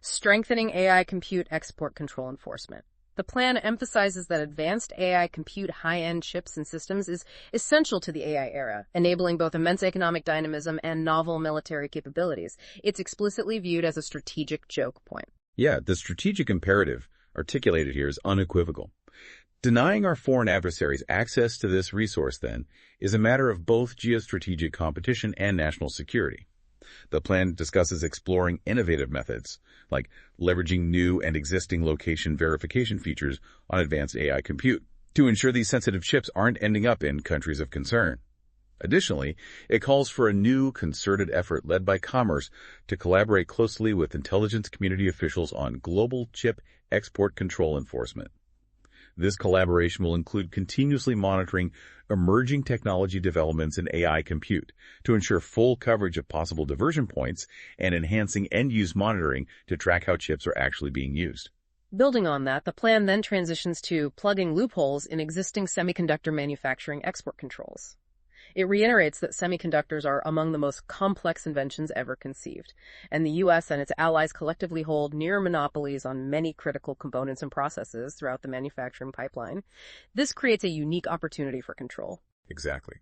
strengthening AI compute export control enforcement. The plan emphasizes that advanced AI compute high-end chips and systems is essential to the AI era, enabling both immense economic dynamism and novel military capabilities. It's explicitly viewed as a strategic choke point. Yeah, the strategic imperative articulated here is unequivocal. Denying our foreign adversaries access to this resource, then, is a matter of both geostrategic competition and national security. The plan discusses exploring innovative methods, like leveraging new and existing location verification features on advanced AI compute, to ensure these sensitive chips aren't ending up in countries of concern. Additionally, it calls for a new concerted effort led by Commerce to collaborate closely with intelligence community officials on global chip export control enforcement. This collaboration will include continuously monitoring emerging technology developments in AI compute to ensure full coverage of possible diversion points and enhancing end-use monitoring to track how chips are actually being used. Building on that, the plan then transitions to plugging loopholes in existing semiconductor manufacturing export controls. It reiterates that semiconductors are among the most complex inventions ever conceived, and the U.S. and its allies collectively hold near monopolies on many critical components and processes throughout the manufacturing pipeline. This creates a unique opportunity for control. Exactly.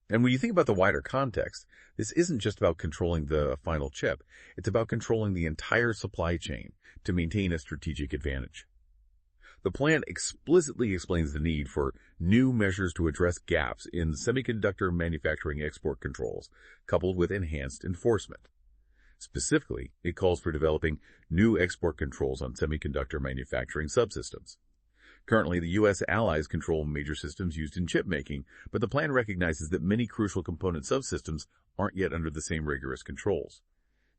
And when you think about the wider context, this isn't just about controlling the final chip. It's about controlling the entire supply chain to maintain a strategic advantage. The plan explicitly explains the need for new measures to address gaps in semiconductor manufacturing export controls, coupled with enhanced enforcement. Specifically, it calls for developing new export controls on semiconductor manufacturing subsystems. Currently, the U.S. allies control major systems used in chip making, but the plan recognizes that many crucial component subsystems aren't yet under the same rigorous controls.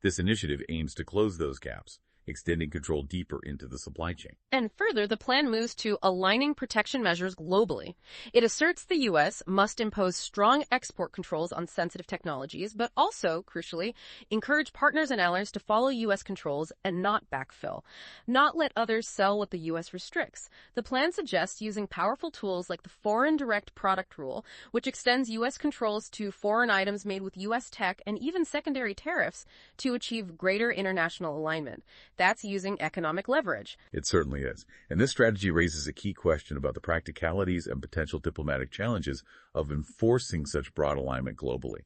This initiative aims to close those gaps, extending control deeper into the supply chain. And further, the plan moves to aligning protection measures globally. It asserts the U.S. must impose strong export controls on sensitive technologies, but also, crucially, encourage partners and allies to follow U.S. controls and not backfill, not let others sell what the U.S. restricts. The plan suggests using powerful tools like the Foreign Direct Product Rule, which extends U.S. controls to foreign items made with U.S. tech and even secondary tariffs to achieve greater international alignment. That's using economic leverage. It certainly is. And this strategy raises a key question about the practicalities and potential diplomatic challenges of enforcing such broad alignment globally.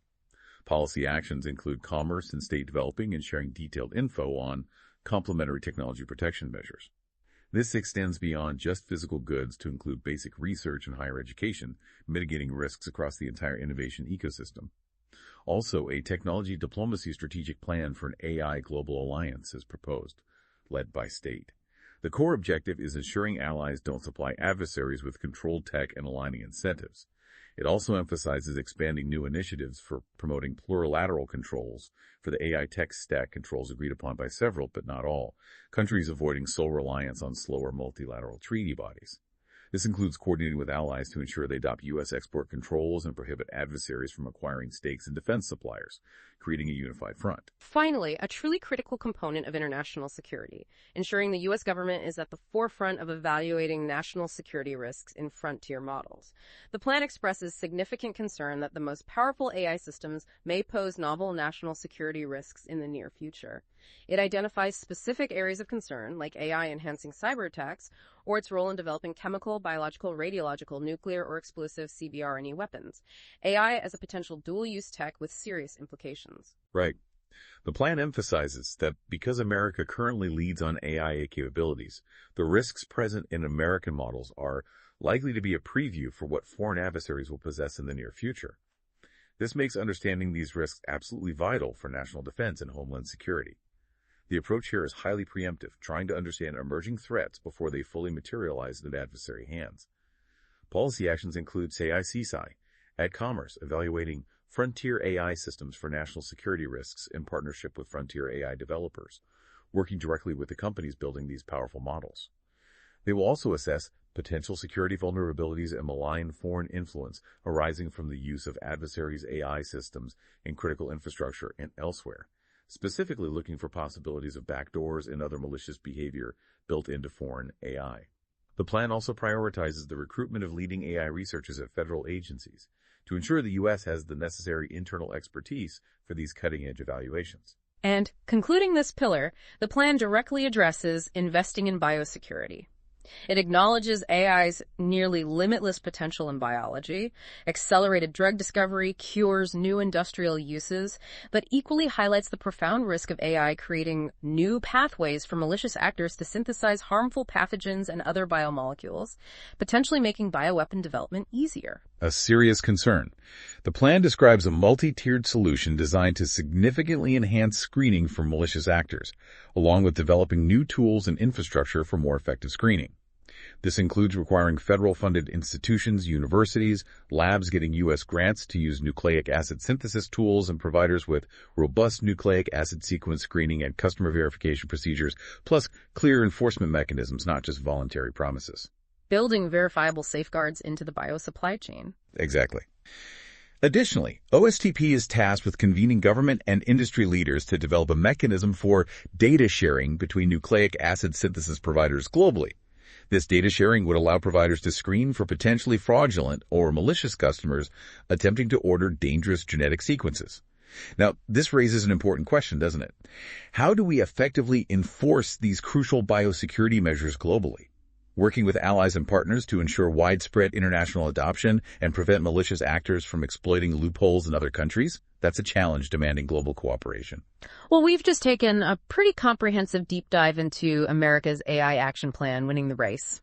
Policy actions include commerce and state developing and sharing detailed info on complementary technology protection measures. This extends beyond just physical goods to include basic research and higher education, mitigating risks across the entire innovation ecosystem. Also, a technology diplomacy strategic plan for an AI global alliance is proposed, led by state. The core objective is ensuring allies don't supply adversaries with controlled tech and aligning incentives. It also emphasizes expanding new initiatives for promoting plurilateral controls for the AI tech stack controls agreed upon by several, but not all, countries avoiding sole reliance on slower multilateral treaty bodies. This includes coordinating with allies to ensure they adopt U.S. export controls and prohibit adversaries from acquiring stakes in defense suppliers, creating a unified front. Finally, a truly critical component of international security, ensuring the U.S. government is at the forefront of evaluating national security risks in frontier models. The plan expresses significant concern that the most powerful AI systems may pose novel national security risks in the near future. It identifies specific areas of concern, like AI enhancing cyber attacks, or its role in developing chemical, biological, radiological, nuclear, or explosive CBRNE weapons. AI as a potential dual-use tech with serious implications. Right. The plan emphasizes that because America currently leads on AI capabilities, the risks present in American models are likely to be a preview for what foreign adversaries will possess in the near future. This makes understanding these risks absolutely vital for national defense and homeland security. The approach here is highly preemptive, trying to understand emerging threats before they fully materialize in adversary hands. Policy actions include, say, ICSI, at Commerce, evaluating frontier AI systems for national security risks in partnership with frontier AI developers, working directly with the companies building these powerful models. They will also assess potential security vulnerabilities and malign foreign influence arising from the use of adversaries' AI systems in critical infrastructure and elsewhere, specifically looking for possibilities of backdoors and other malicious behavior built into foreign AI. The plan also prioritizes the recruitment of leading AI researchers at federal agencies to ensure the U.S. has the necessary internal expertise for these cutting-edge evaluations. And concluding this pillar, the plan directly addresses investing in biosecurity. It acknowledges AI's nearly limitless potential in biology, accelerated drug discovery, cures, new industrial uses, but equally highlights the profound risk of AI creating new pathways for malicious actors to synthesize harmful pathogens and other biomolecules, potentially making bioweapon development easier. A serious concern. The plan describes a multi-tiered solution designed to significantly enhance screening for malicious actors, along with developing new tools and infrastructure for more effective screening. This includes requiring federal-funded institutions, universities, labs getting U.S. grants to use nucleic acid synthesis tools, and providers with robust nucleic acid sequence screening and customer verification procedures, plus clear enforcement mechanisms, not just voluntary promises. Building verifiable safeguards into the biosupply chain. Exactly. Additionally, OSTP is tasked with convening government and industry leaders to develop a mechanism for data sharing between nucleic acid synthesis providers globally. This data sharing would allow providers to screen for potentially fraudulent or malicious customers attempting to order dangerous genetic sequences. Now, this raises an important question, doesn't it? How do we effectively enforce these crucial biosecurity measures globally? Working with allies and partners to ensure widespread international adoption and prevent malicious actors from exploiting loopholes in other countries? That's a challenge demanding global cooperation. Well, we've just taken a pretty comprehensive deep dive into America's AI Action Plan, Winning the Race.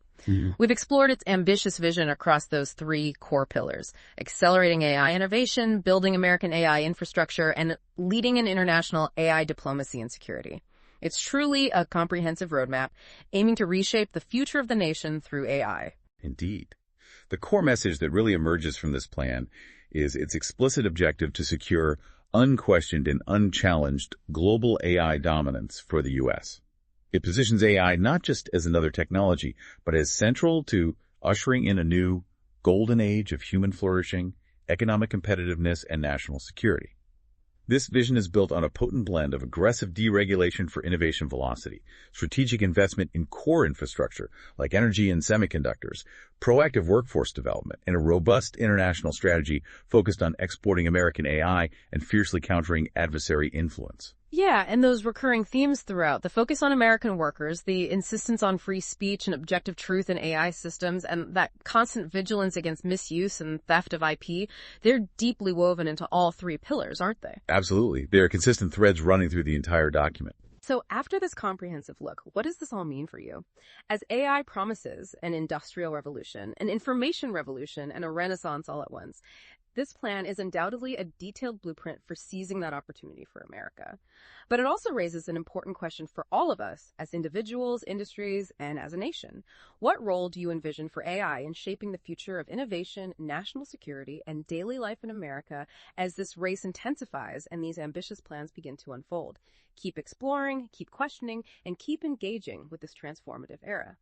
We've explored its ambitious vision across those three core pillars: accelerating AI innovation, building American AI infrastructure, and leading in international AI diplomacy and security. It's truly a comprehensive roadmap aiming to reshape the future of the nation through AI. Indeed. The core message that really emerges from this plan is its explicit objective to secure unquestioned and unchallenged global AI dominance for the U.S. It positions AI not just as another technology, but as central to ushering in a new golden age of human flourishing, economic competitiveness, and national security. This vision is built on a potent blend of aggressive deregulation for innovation velocity, strategic investment in core infrastructure like energy and semiconductors, proactive workforce development, and a robust international strategy focused on exporting American AI and fiercely countering adversary influence. Yeah, and those recurring themes throughout, the focus on American workers, the insistence on free speech and objective truth in AI systems, and that constant vigilance against misuse and theft of IP, they're deeply woven into all three pillars, aren't they? Absolutely. There are consistent threads running through the entire document. So after this comprehensive look, what does this all mean for you? As AI promises an industrial revolution, an information revolution, and a renaissance all at once, this plan is undoubtedly a detailed blueprint for seizing that opportunity for America. But it also raises an important question for all of us as individuals, industries, and as a nation. What role do you envision for AI in shaping the future of innovation, national security, and daily life in America as this race intensifies and these ambitious plans begin to unfold? Keep exploring, keep questioning, and keep engaging with this transformative era.